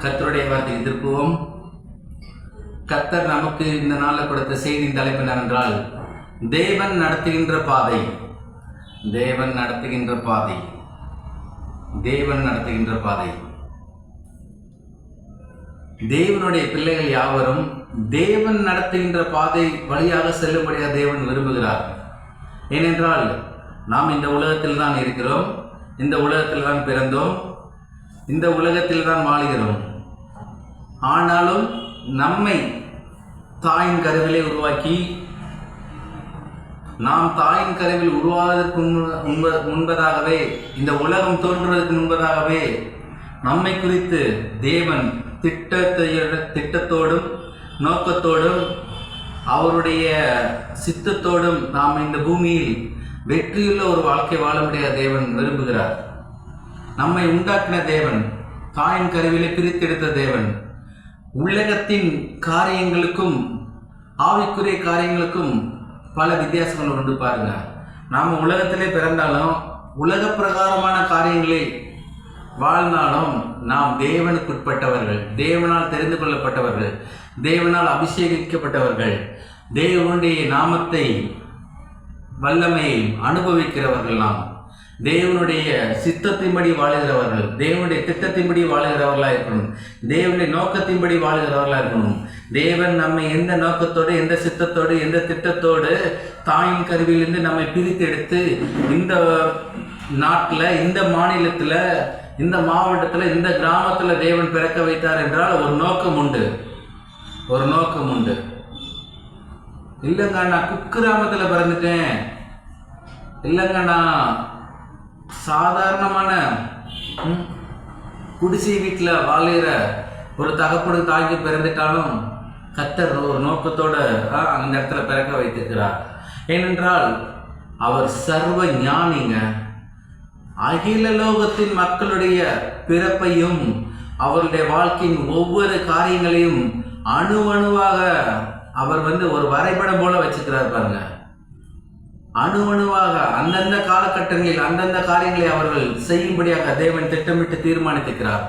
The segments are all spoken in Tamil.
கர்த்தருடைய வார்த்தையை திருப்புவோம். கர்த்தர் நமக்கு இந்த நாளில் கொடுத்த செய்தியின் தலைப்பு என்னவென்றால், தேவன் நடத்துகின்ற பாதை. தேவன் நடத்துகின்ற பாதை. தேவன் நடத்துகின்ற பாதை. தேவனுடைய பிள்ளைகள் யாவரும் தேவன் நடத்துகின்ற பாதை வழியாக செல்லும்படியாக தேவன் விரும்புகிறார். ஏனென்றால் நாம் இந்த உலகத்தில் தான் இருக்கிறோம், இந்த உலகத்தில் தான் பிறந்தோம், இந்த உலகத்தில் தான் வாழ்கிறோம். ஆனாலும் நம்மை தாயின் கருவிலே உருவாக்கி, நாம் தாயின் கருவில் உருவாவதற்கு முன்பதாகவே, இந்த உலகம் தோன்றுவதற்கு முன்பதாகவே நம்மை குறித்து தேவன் திட்டத்தோடும் நோக்கத்தோடும் அவருடைய சித்தத்தோடும் நாம் இந்த பூமியில் வெற்றியுள்ள ஒரு வாழ்க்கை வாழ முடியாத தேவன் விரும்புகிறார். நம்மை உண்டாக்கின தேவன், தாயின் கருவிலே பிரித்தெடுத்த தேவன், உலகத்தின் காரியங்களுக்கும் ஆவிக்குரிய காரியங்களுக்கும் பல வித்தியாசங்கள் உண்டு. பாருங்க, நாம் உலகத்திலே பிறந்தாலும் உலக பிரகாரமான காரியங்களை வாழ்ந்தாலும் நாம் தேவனுக்கு உட்பட்டவர்கள், தேவனால் தெரிந்து கொள்ளப்பட்டவர்கள், தேவனால் அபிஷேகிக்கப்பட்டவர்கள், தேவனுடைய நாமத்தை வல்லமையை அனுபவிக்கிறவர்கள். நாம் தேவனுடைய சித்தத்தின்படி வாழுகிறவர்கள், தேவனுடைய திட்டத்தின்படி வாழுகிறவர்களாக இருக்கணும், தேவனுடைய நோக்கத்தின்படி வாழுகிறவர்களாக இருக்கணும். தேவன் நம்மை எந்த நோக்கத்தோடு, எந்த சித்தத்தோடு, எந்த திட்டத்தோடு தாயின் கருவியிலிருந்து நம்மை பிரித்து எடுத்து இந்த நாட்டில், இந்த மாநிலத்தில், இந்த மாவட்டத்தில், இந்த கிராமத்தில் தேவன் பிறக்க வைத்தார் என்றால் ஒரு நோக்கம் உண்டு. ஒரு நோக்கம் உண்டு. இல்லைங்க நான் குக்கிராமத்தில் பிறந்துட்டேன், இல்லைங்க நான் சாதாரணமான குடிசை வீட்டில் வாழ்கிற ஒரு தகப்படு தாய்க்கு பிறந்துட்டாலும் கர்த்தர் ஒரு நோக்கத்தோடு அந்த இடத்துல பிறக்க வைத்திருக்கிறார். ஏனென்றால் அவர் சர்வ ஞானிங்க. அகில லோகத்தின் மக்களுடைய பிறப்பையும் அவருடைய வாழ்க்கையின் ஒவ்வொரு காரியங்களையும் அணுவாக அவர் ஒரு வரைபடம் போல வச்சுக்கிறார். பாருங்க, அணுவாக அந்தந்த காலகட்டங்களில் அந்தந்த காரியங்களை அவர்கள் செய்யும்படியாக தேவன் திட்டமிட்டு தீர்மானித்திருக்கிறார்.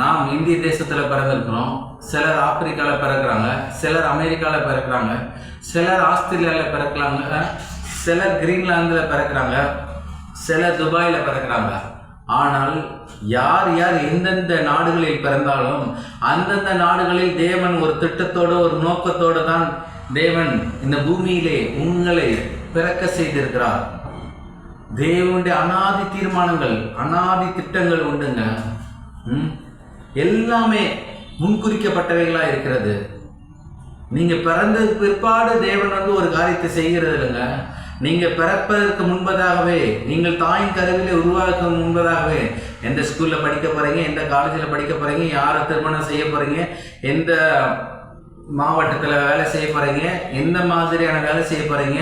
நாம் இந்திய தேசத்தில் பிறந்திருக்கிறோம், சிலர் ஆப்பிரிக்காவில் பிறக்கிறாங்க, சிலர் அமெரிக்காவில் பிறக்கிறாங்க, சிலர் ஆஸ்திரேலியாவில் பிறக்கிறாங்க, சிலர் கிரீன்லாந்தில் பிறக்கிறாங்க, சிலர் துபாயில் பிறக்கிறாங்க. ஆனால் யார் யார் எந்தெந்த நாடுகளில் பிறந்தாலும் அந்தந்த நாடுகளில் தேவன் ஒரு திட்டத்தோடு, ஒரு நோக்கத்தோடு தான் தேவன் இந்த பூமியிலே உங்களை பிறக்க செய்திருக்கிறார். தேவனுடைய அனாதி தீர்மானங்கள், அனாதி திட்டங்கள் உண்டுங்க. எல்லாமே முன்குறிக்கப்பட்டவைகளாக இருக்கிறது. நீங்க பிறந்த பிற்பாடு தேவன் ஒரு காரியத்தை செய்கிறது இல்லைங்க. நீங்க பிறப்பதற்கு முன்பதாகவே, நீங்கள் தாயின் கருவிலே உருவாக்க முன்பதாகவே எந்த ஸ்கூல்ல படிக்க போறீங்க, எந்த காலேஜில் படிக்க போறீங்க, யாரை திருமணம் செய்ய போறீங்க, எந்த மாவட்டத்தில் வேலை செய்ய போறீங்க, எந்த மாதிரியான வேலை செய்ய போறீங்க,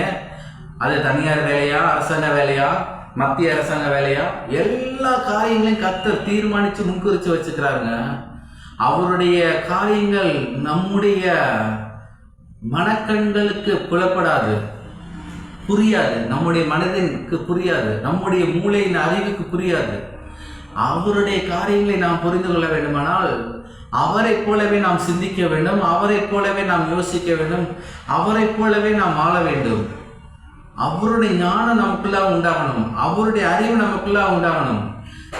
அது தனியார் வேலையா, அரசாங்க வேலையா, மத்திய அரசாங்க வேலையா, எல்லா காரியங்களையும் கர்த்தர் தீர்மானித்து முன்குறிச்சு வச்சுக்கிறாருங்க. அவருடைய காரியங்கள் நம்முடைய மனக்கண்களுக்கு புலப்படாது, புரியாது, நம்முடைய மனதிற்கு புரியாது, நம்முடைய மூளையின் அறிவுக்கு புரியாது. அவருடைய காரியங்களை நாம் புரிந்து கொள்ள வேண்டுமானால் அவரை போலவே நாம் சிந்திக்க வேண்டும், அவரை போலவே நாம் யோசிக்க வேண்டும், அவரை போலவே நாம் ஆள வேண்டும். அவருடைய ஞானம் நமக்குள்ளாக உண்டாகணும், அவருடைய அறிவு நமக்குள்ளாக உண்டாகணும்.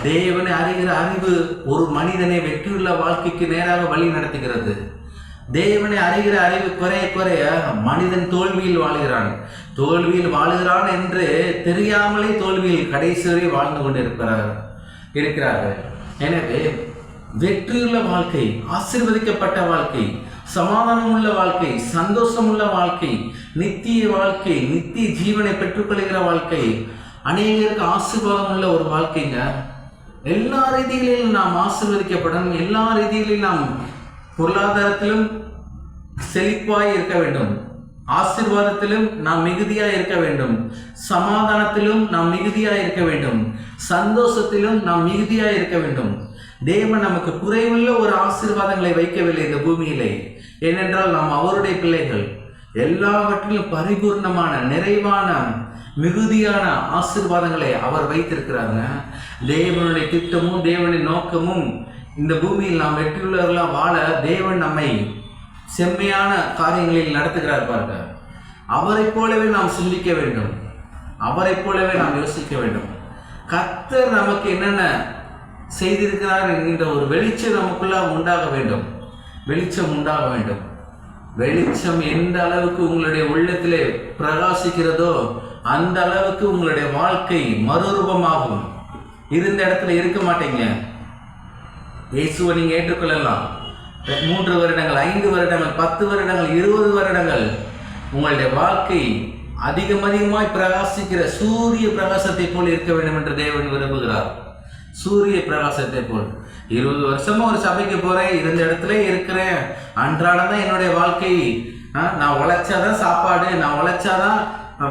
தேவனை அறிகிற அறிவு ஒரு மனிதனை வெற்றியுள்ள வாழ்க்கைக்கு நேராக வழி நடத்துகிறது. தேவனை அறிகிற அறிவு குறைய குறைய மனிதன் தோல்வியில் வாழுகிறான் என்று தெரியாமலே தோல்வியில் கடைசி வரை வாழ்ந்து கொண்டு இருக்கிறார்கள். எனவே வெற்றியுள்ள வாழ்க்கை, ஆசீர்வதிக்கப்பட்ட வாழ்க்கை, சமாதானம் உள்ள வாழ்க்கை, சந்தோஷம் உள்ள வாழ்க்கை, நித்திய வாழ்க்கை, நித்திய ஜீவனை பெற்றுக்கொள்கிற வாழ்க்கை, அநேகருக்கு ஆசீர்வாதம் உள்ள ஒரு வாழ்க்கைங்க. எல்லா ரீதிகளிலும் நாம் ஆசீர்வதிக்கப்படணும், எல்லா ரீதிகளிலும் நாம் பொருளாதாரத்திலும் செழிப்பாய் இருக்க வேண்டும், ஆசீர்வாதத்திலும் நாம் மிகுதியாய் இருக்க வேண்டும், சமாதானத்திலும் நாம் மிகுதியாய் இருக்க வேண்டும், சந்தோஷத்திலும் நாம் மிகுதியாய் இருக்க வேண்டும். தேவன் நமக்கு குறைவுள்ள ஒரு ஆசீர்வாதங்களை வைக்கவில்லை இந்த பூமியிலே. ஏனென்றால் நாம் அவருடைய பிள்ளைகள். எல்லாவற்றிலும் பரிபூர்ணமான, நிறைவான, மிகுதியான ஆசீர்வாதங்களை அவர் வைத்திருக்கிறாங்க. தேவனுடைய திட்டமும் தேவனுடைய நோக்கமும் இந்த பூமியில் நாம் வெற்றியுள்ளவர்களாக வாழ தேவன் நம்மை செம்மையான காரியங்களில் நடத்துகிறார் பாருங்க. அவரை போலவே நாம் சிந்திக்க வேண்டும், அவரை போலவே நாம் யோசிக்க வேண்டும். கர்த்தர் நமக்கு என்னென்ன செய்திருக்கிறார் என்கின்ற ஒரு வெளிச்சம் நமக்குள்ளாக உண்டாக வேண்டும், வெளிச்சம் உண்டாக வேண்டும். வெளிச்சம் எந்த அளவுக்கு உங்களுடைய உள்ளத்திலே பிரகாசிக்கிறதோ அந்த அளவுக்கு உங்களுடைய வாழ்க்கை மறுரூபமாகும். இருந்த இடத்துல இருக்க மாட்டீங்க. இயேசுவை நீங்க ஏற்றுக்கொள்ளலாம். 3 வருடங்கள், 5 வருடங்கள், 10 வருடங்கள், 20 வருடங்கள் உங்களுடைய வாழ்க்கை அதிகமாய் பிரகாசிக்கிற சூரிய பிரகாசத்தை போல் இருக்க வேண்டும் என்று தேவன் விரும்புகிறார். சூரிய பிரகாசத்தை போல் 20 வருஷமா ஒரு சபைக்கு போறேன், இருந்த இடத்துல இருக்கிறேன், அன்றாடம் என்னுடைய வாழ்க்கை, நான் உழைச்சாதான் சாப்பாடு, நான் உழைச்சாதான்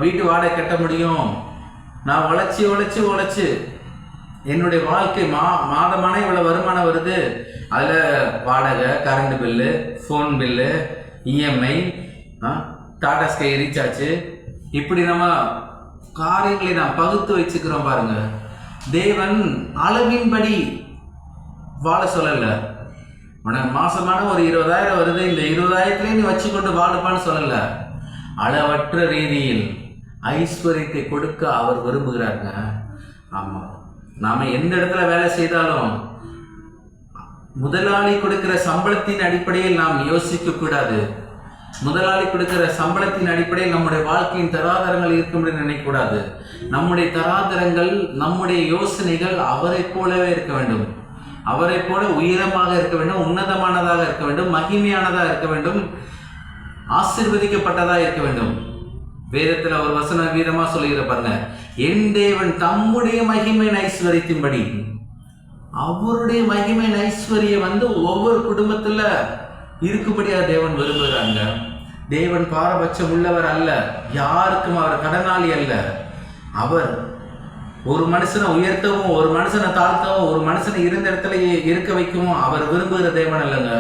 வீட்டு வாடகை கட்ட முடியும், நான் உழைச்சி என்னுடைய வாழ்க்கை மாதமான இவ்வளவு வருமானம் வருது, அதுல வாடகை, current bill, phone bill, EMI, Tata sky recharge, இப்படி நம்ம காரியங்களை நாம் பகுத்து வச்சுக்கிறோம் பாருங்க. தேவன் அளவின்படி வாழ சொல்லல. உனக்கு மாசமான ஒரு 20,000 வருது, இந்த 20,000 நீ வச்சுக்கொண்டு வாழுப்பான்னு சொல்லல. அளவற்ற ரீதியில் ஐஸ்வர்யத்தை கொடுக்க அவர் விரும்புகிறாருங்க. ஆமா, நாம எந்த இடத்துல வேலை செய்தாலும் முதலாளி கொடுக்கிற சம்பளத்தின் அடிப்படையில் நாம் யோசிக்க கூடாது. முதலாளி கொடுக்கிற சம்பளத்தின் அடிப்படையில் நம்முடைய வாழ்க்கையின் தராதரங்கள் இருக்கும் என்று நினைக்கக்கூடாது. நம்முடைய தராதரங்கள், நம்முடைய யோசனைகள் அவரை போலவே இருக்க வேண்டும். அவரை போல உயரமாக இருக்க வேண்டும், உன்னதமானதாக இருக்க வேண்டும், மகிமையானதாக இருக்க வேண்டும், ஆசீர்வதிக்கப்பட்டதாக இருக்க வேண்டும். வேதத்தில் ஒரு வசனம் வீரமா சொல்லுகிற பாருங்க, என் தேவன் தம்முடைய மகிமை ஐஸ்வர்யத்தின்படி, அவருடைய மகிமை ஐஸ்வர்யம் ஒவ்வொரு குடும்பத்துல இருக்கும்படியா தேவன் விரும்புகிறாங்க. தேவன் பாரபட்சம் உள்ளவர் அல்ல, யாருக்கும் அவர் கடனாளி அல்ல. அவர் ஒரு மனுஷனை உயர்த்தவும், ஒரு மனுஷனை தாழ்த்தவும், ஒரு மனுஷனை இருந்த இடத்துல இருக்க வைக்கவும் அவர் விரும்புகிற தேவன் அல்லங்க.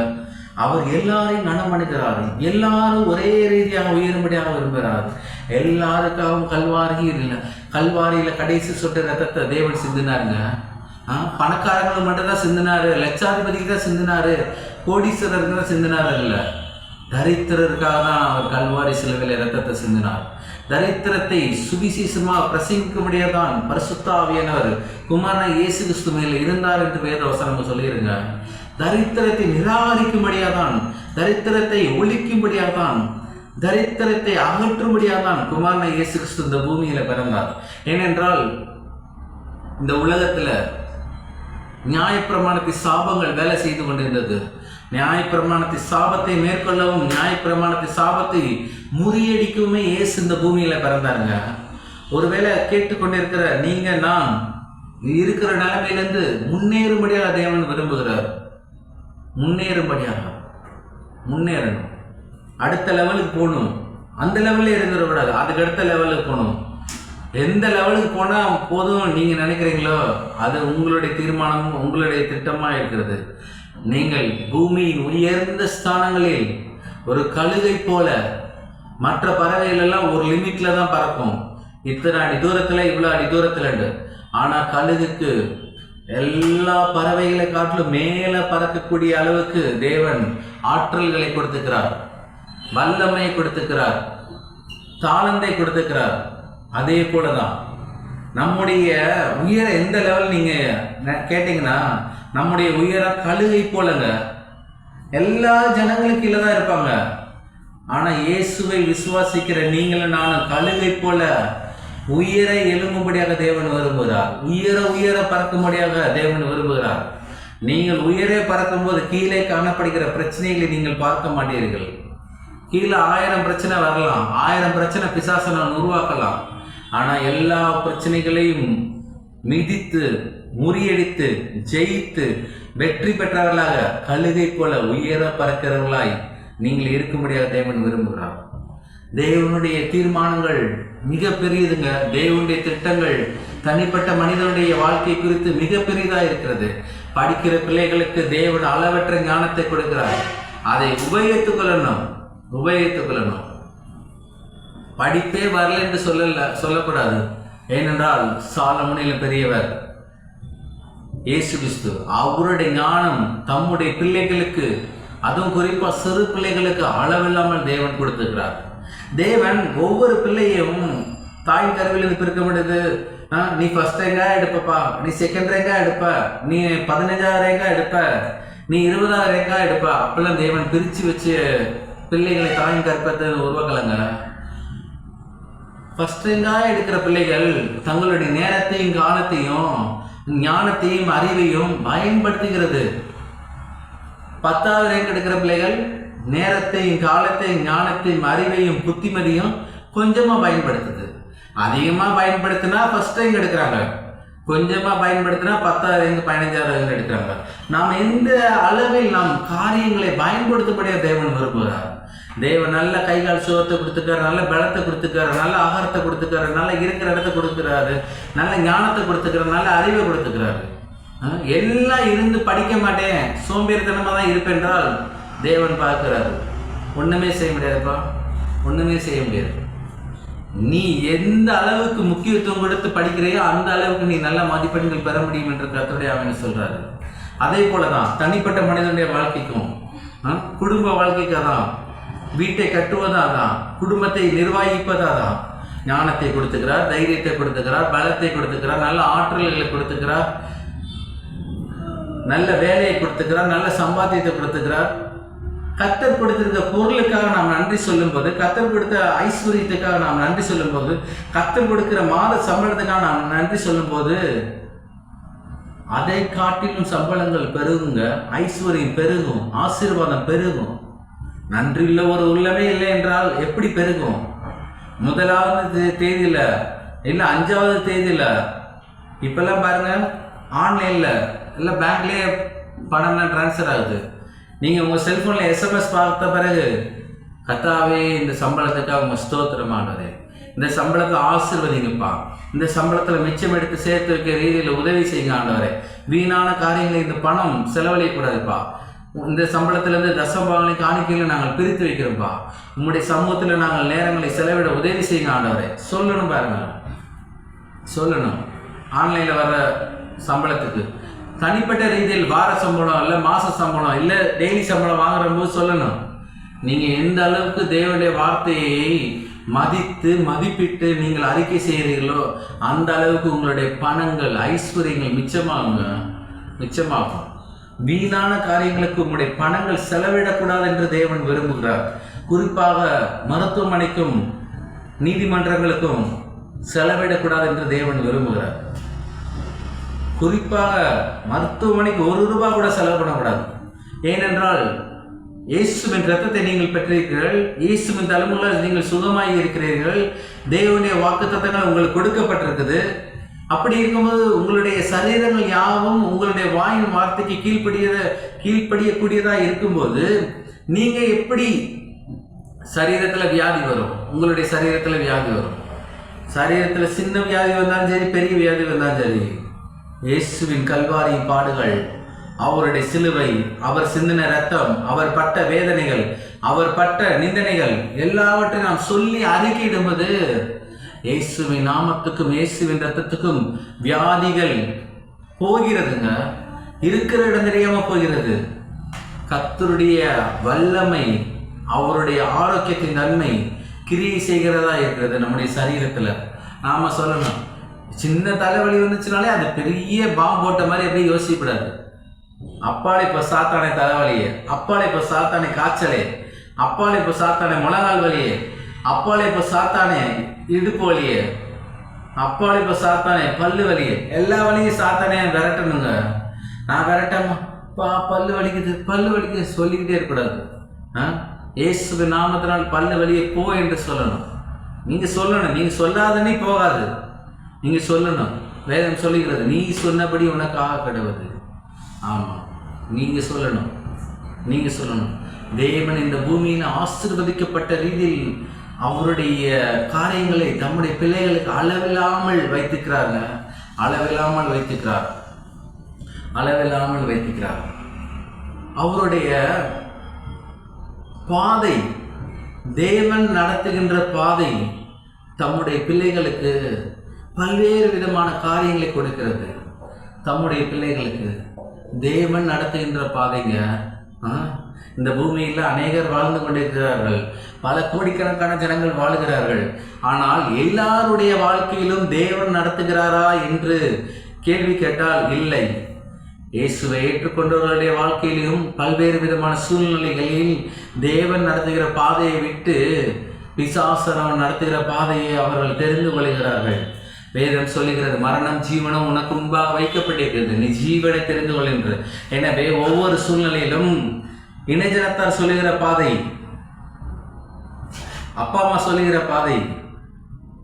அவர் எல்லாரையும் கனமணிக்கிறார், எல்லாரும் ஒரே ரீதியாக உயரும்படியாக விரும்புகிறார். எல்லாருக்காகவும் கல்வாரியில கடைசி சொட்டு ரத்தத்தை தேவன் சிந்தினாருங்க. பணக்காரங்களுக்கு மட்டும்தான் சிந்தினாரு, லட்சாதிபதிக்கு தான் சிந்தினாரு, கோடீஸ்வரருக்கு தான் சிந்தினாரு இல்ல. தரித்திரருக்காக தான் அவர் கல்வாரி சிலுவையில ரத்தத்தை சிந்தினார். தரித்திரத்தை சுவிசேஷமாக பிரசங்கிக்கும்படியாதான் பரிசுத்த ஆவியானவர் குமாரன் இயேசு கிறிஸ்து மேல் இருந்தார் என்று வேத வசனம் சொல்லிருங்க. தரித்திரத்தை நிராகரிக்கும்படியாதான், தரித்திரத்தை ஒழிக்கும்படியாதான், தரித்திரத்தை அகற்றும்படியாதான் குமாரன் இயேசு கிறிஸ்து இந்த பூமியில பிறந்தார். ஏனென்றால் இந்த உலகத்துல நியாயப்பிரமாணத்தை சாபங்கள் வேலை செய்து கொண்டிருந்தது. நியாயப்பிரமாணத்தை சாபத்தை மேற்கொள்ளவும், நியாயப்பிரமாணத்தை சாபத்தை முறியடிக்கவுமே இயேசு இந்த பூமியில பிறந்தாருங்க. ஒருவேளை கேட்டுக்கொண்டிருக்கிற நீங்க, நான் இருக்கிற நிலைமையிலிருந்து முன்னேறும்படியாக தேவன் விரும்புகிறார். முன்னேறணும், அடுத்த லெவலுக்கு போகணும். அந்த லெவல்ல இருந்துடக்கூடாது, அதுக்கு அடுத்த லெவலுக்கு போகணும். எந்த லெவலுக்கு போனா போதும் நீங்க நினைக்கிறீங்களோ அது உங்களுடைய தீர்மானமும் உங்களுடைய திட்டமா இருக்கிறது. நீங்கள் பூமியின் உயர்ந்த ஸ்தானங்களில் ஒரு கழுகை போல, மற்ற பறவைகள் எல்லாம் ஒரு லிமிட்ல தான் பறக்கும், இத்தனை அடி தூரத்துல, இவ்வளவு அடி தூரத்துல. ஆனா கழுகுக்கு எல்லா பறவைகளை காட்டிலும் மேல பறக்கக்கூடிய அளவுக்கு தேவன் ஆற்றல்களை கொடுத்துக்கிறார், வல்லமையை கொடுத்துக்கிறார், தாளந்தை கொடுத்துக்கிறார். அதே போலதான் நம்முடைய உயரம் எந்த லெவல் நீங்க கேட்டீங்கன்னா, நம்முடைய உயரம் கழுகை போலங்க. எல்லா ஜனங்களுக்கு கீழதான் இருப்பாங்க. ஆனா இயேசுவை விசுவாசிக்கிற நீங்களும் நானும் கழுகை போல உயர எழும்பும்படியாக தேவன் விரும்புகிறார். உயர பறக்கும்படியாக தேவன் விரும்புகிறார். நீங்கள் உயரே பறக்கும் போது கீழே காணப்படுகிற பிரச்சனைகளை நீங்கள் பார்க்க மாட்டீர்கள். கீழே 1000 பிரச்சனை வரலாம், 1000 பிரச்சனை பிசாசனம் உருவாக்கலாம். ஆனா எல்லா பிரச்சனைகளையும் மிதித்து, முறியடித்து, ஜெயித்து வெற்றி பெற்றவர்களாக கழுகை போல உயர பறக்கிறவர்களாய் நீங்கள் இருக்கும்படியாக தேவன் விரும்புகிறார். தேவனுடைய தீர்மானங்கள் மிக பெரியதுங்க. தேவனுடைய திட்டங்கள் தனிப்பட்ட மனிதனுடைய வாழ்க்கை குறித்து மிக பெரிதா இருக்கிறது. படிக்கிற பிள்ளைகளுக்கு தேவன் அளவற்ற ஞானத்தை கொடுக்கிறார். அதை உபயோகித்துக் கொள்ளணும். படிப்பே வரல என்று சொல்லக்கூடாது. ஏனென்றால் சாலமோனிலும் பெரியவர் இயேசு கிறிஸ்து அவருடைய ஞானம் தம்முடைய பிள்ளைகளுக்கு, அதுவும் குறிப்பா சிறு பிள்ளைகளுக்கு அளவில்லாமல் தேவன் கொடுத்திருக்கிறார். தேவன் ஒவ்வொரு பிள்ளையும் தாயின் கருவிலிருந்து பிரிக்க முடியுது. நீ ஃபர்ஸ்ட் ரேங்கா எடுப்பப்பா, நீ செகண்ட் ரேங்கா எடுப்ப, நீ 15,000 ரேங்கா எடுப்ப, நீ 20,000 ரேங்கா எடுப்ப, அப்பெல்லாம் தேவன் பிரிச்சு வச்சு பிள்ளைகளை தாயின் கற்பத்தை உருவாக்கலங்க. ஃபர்ஸ்ட் ரேங்கா எடுக்கிற பிள்ளைகள் தங்களுடைய நேரத்தையும் காலத்தையும் ஞானத்தையும் அறிவையும் பயன்படுத்துகிறது. 10வது ரேங்க் எடுக்கிற பிள்ளைகள் நேரத்தையும் காலத்தையும் ஞானத்தையும் அறிவையும் புத்திமதியும் கொஞ்சமா பயன்படுத்துது. அதிகமா பயன்படுத்தினா ஃபர்ஸ்ட் ரேங்க் எடுக்கிறாங்க, கொஞ்சமா பயன்படுத்தினா 10வது ரேங்க் 15வது ரேங்க் எடுக்கிறாங்க. நாம் எந்த அளவில் நாம் காரியங்களை பயன்படுத்தப்படியா தேவன் விரும்புகிறார். தேவன் நல்ல கைகால் சுகத்தை கொடுத்துக்கிறார், நல்ல பலத்தை கொடுத்துக்கிறார், நல்ல ஆகாரத்தை கொடுத்துக்கிறாரு, நல்ல இருக்கிற இடத்த கொடுக்குறாரு, நல்ல ஞானத்தை கொடுத்துக்கிறார், நல்ல அறிவை கொடுத்துக்கிறாரு. எல்லாம் இருந்து படிக்க மாட்டேன், சோம்பேறித்தனமாக தான் இருப்பென்றால் தேவன் பார்க்கிறாரு. ஒன்றுமே செய்ய முடியாதுப்பா, ஒன்றுமே செய்ய முடியாது. நீ எந்த அளவுக்கு முக்கியத்துவம் கொடுத்து படிக்கிறையோ அந்த அளவுக்கு நீ நல்ல மதிப்பெண்கள் பெற முடியும் என்று கர்த்தருடைய ஆவியானவர் சொல்றாரு. அதே போலதான் தனிப்பட்ட மனிதனுடைய வாழ்க்கைக்கும் குடும்ப வாழ்க்கைக்காதான், வீட்டை கட்டுவதாதான், குடும்பத்தை நிர்வகிப்பதாதான் ஞானத்தை கொடுத்துக்கிறார், தைரியத்தை கொடுத்துக்கிறார், பலத்தை கொடுத்துக்கிறார், நல்ல ஆற்றல்களை கொடுத்துக்கிறார், நல்ல வேலையை கொடுத்துக்கிறார், நல்ல சம்பாத்தியத்தை கொடுத்துக்கிறார். கர்த்தர் கொடுத்திருக்க பொருளுக்காக நாம் நன்றி சொல்லும் போது, கர்த்தர் கொடுத்த ஐஸ்வர்யத்துக்காக நாம் நன்றி சொல்லும் போது, கர்த்தர் கொடுக்கிற மாத சம்பளத்துக்காக நாம் நன்றி சொல்லும் போது, அதை காட்டிலும் சம்பளங்கள் பெருகுங்க, ஐஸ்வர்யம் பெருகும், ஆசீர்வாதம் பெருகும். நன்றி உள்ள ஒரு உள்ளமே இல்லை என்றால் எப்படி பெருகும்? முதலாவது தேதியில இல்லை 5வது தேதியில இப்பெல்லாம் பாருங்க, ஆன்லைன்ல இல்லை பேங்க்லேயே பணம்லாம் டிரான்ஸ்ஃபர் ஆகுது. நீங்கள் உங்கள் செல்ஃபோனில் SMS பார்த்த பிறகு, கர்த்தாவே இந்த சம்பளத்துக்காக உங்கள் ஸ்தோத்திரம் ஆண்டவரே, இந்த சம்பளத்தை ஆசீர்வதிங்கப்பா, இந்த சம்பளத்தில் மிச்சம் எடுத்து சேர்த்து வைக்க ரீதியில் உதவி செய்யுங்க ஆண்டவரே, வீணான காரியங்களை இந்த பணம் செலவழிக்கக்கூடாதுப்பா, இந்த சம்பளத்திலேருந்து தசம்பாவனை காணிக்கையில் நாங்கள் பிரித்து வைக்கிறோம்ப்பா, உங்களுடைய சமூகத்தில் நாங்கள் நேரங்களை செலவிட உதவி செய்யுங்க ஆண்டவரே சொல்லணும். பாருங்க, சொல்லணும். ஆன்லைனில் வர்ற சம்பளத்துக்கு தனிப்பட்ட ரீதியில் வார சம்பளம் இல்லை மாச சம்பளம் இல்லை டெய்லி சம்பளம் வாங்குற போது சொல்லணும். நீங்கள் எந்த அளவுக்கு தேவனுடைய வார்த்தையை மதித்து மதிப்பிட்டு நீங்கள் அறிக்கை செய்கிறீர்களோ அந்த அளவுக்கு உங்களுடைய பணங்கள் ஐஸ்வர்யங்கள் மிச்சமாகும். வீணான காரியங்களுக்கு உங்களுடைய பணங்கள் செலவிடக்கூடாது என்று தேவன் விரும்புகிறார். குறிப்பாக மருத்துவமனைக்கும் நீதிமன்றங்களுக்கும் செலவிடக்கூடாது என்று தேவன் விரும்புகிறார். குறிப்பாக மருத்துவமனைக்கு ₹1 கூட செலவு பண்ணக்கூடாது. ஏனென்றால் இயேசுவின் இரத்தத்தை நீங்கள் பெற்றிருக்கிறீர்கள், இயேசுவின் தலைமுறையில் நீங்கள் சுகமாகி இருக்கிறீர்கள், தேவனுடைய வாக்குத்தத்தங்கள் உங்களுக்கு கொடுக்கப்பட்டிருக்குது. அப்படி இருக்கும்போது உங்களுடைய சரீரங்கள் யாவும் உங்களுடைய வாயின் வார்த்தைக்கு கீழ்ப்படியக்கூடியதாக இருக்கும்போது நீங்கள் எப்படி சரீரத்தில் வியாதி வரும்? உங்களுடைய சரீரத்தில் வியாதி வரும். சரீரத்தில் சின்ன வியாதி வந்தாலும் சரி, பெரிய வியாதி வந்தாலும் சரி, இயேசுவின் கல்வாரி பாடுகள், அவருடைய சிலுவை, அவர் சிந்தின ரத்தம், அவர் பட்ட வேதனைகள், அவர் பட்ட நிந்தனைகள் எல்லாவற்றையும் நாம் சொல்லி அறிக்கையிடும்போது இயேசுவின் நாமத்துக்கும் இயேசுவின் ரத்தத்துக்கும் வியாதிகள் போகிறதுங்க. இருக்கிற இடம் தெரியாம போகிறது. கர்த்தருடைய வல்லமை, அவருடைய ஆரோக்கியத்தின் நன்மை கிரியை செய்கிறதா இருக்கிறது நம்முடைய சரீரத்தில். நாம சொல்லணும், சின்ன தலைவலி வந்துச்சுனாலே அது பெரிய பாம்பு போட்ட மாதிரி எப்படி யோசிக்கப்படாது. அப்பாலே இப்போ சாத்தானே தலைவலியே, அப்பாலே இப்போ சாத்தானே காய்ச்சலே, அப்பாலே இப்போ சாத்தானே முழங்கால் வலியே, அப்பாலே இப்போ சாத்தானே இடுப்பு வலியே, அப்பாலே இப்போ சாத்தானே பல்லு வலியே, எல்லா வலியும் சாத்தானே விரட்டணுங்க. நான் விரட்டாமா பல்லு வலிக்குது சொல்லிக்கிட்டே இருக்கக்கூடாது. இயேசுவின் நாமத்தினால் பல்லு வலியை போ என்று சொல்லணும். நீங்கள் சொல்லணும், நீங்கள் சொல்லாதனே போகாது, நீங்கள் சொல்லணும். வேதம் சொல்லுகிறது, நீ சொன்னபடி உனக்காக கிடவது. ஆமாம், நீங்கள் சொல்லணும். தேவன் இந்த பூமியில் ஆசீர்வதிக்கப்பட்ட ரீதியில் அவருடைய காரியங்களை தம்முடைய பிள்ளைகளுக்கு அளவில்லாமல் வைத்திருக்கிறார். அவருடைய பாதை, தேவன் நடத்துகின்ற பாதை தம்முடைய பிள்ளைகளுக்கு பல்வேறு விதமான காரியங்களை கொடுக்கிறது. தம்முடைய பிள்ளைகளுக்கு தேவன் நடத்துகின்ற பாதைங்க. இந்த பூமியில் அநேகர் வாழ்ந்து கொண்டிருக்கிறார்கள், பல கோடிக்கணக்கான ஜனங்கள் வாழ்கிறார்கள். ஆனால் எல்லாருடைய வாழ்க்கையிலும் தேவன் நடத்துகிறாரா என்று கேள்வி கேட்டால் இல்லை. இயேசுவை ஏற்றுக்கொண்டவர்களுடைய வாழ்க்கையிலும் பல்வேறு விதமான சூழ்நிலைகளில் தேவன் நடத்துகிற பாதையை விட்டு பிசாசனம் நடத்துகிற பாதையை அவர்கள் தெரிந்து கொள்கிறார்கள். வேதம் சொல்லுகிறது, மரணம் ஜீவனம் உனக்கு முன்பாக வைக்கப்பட்டிருக்கிறது, நீ ஜீவனை தெரிந்து கொள் என்று. எனவே ஒவ்வொரு சூழ்நிலையிலும் இணைஜனத்தார் சொல்லுகிற பாதை, அப்பா அம்மா சொல்லுகிற பாதை,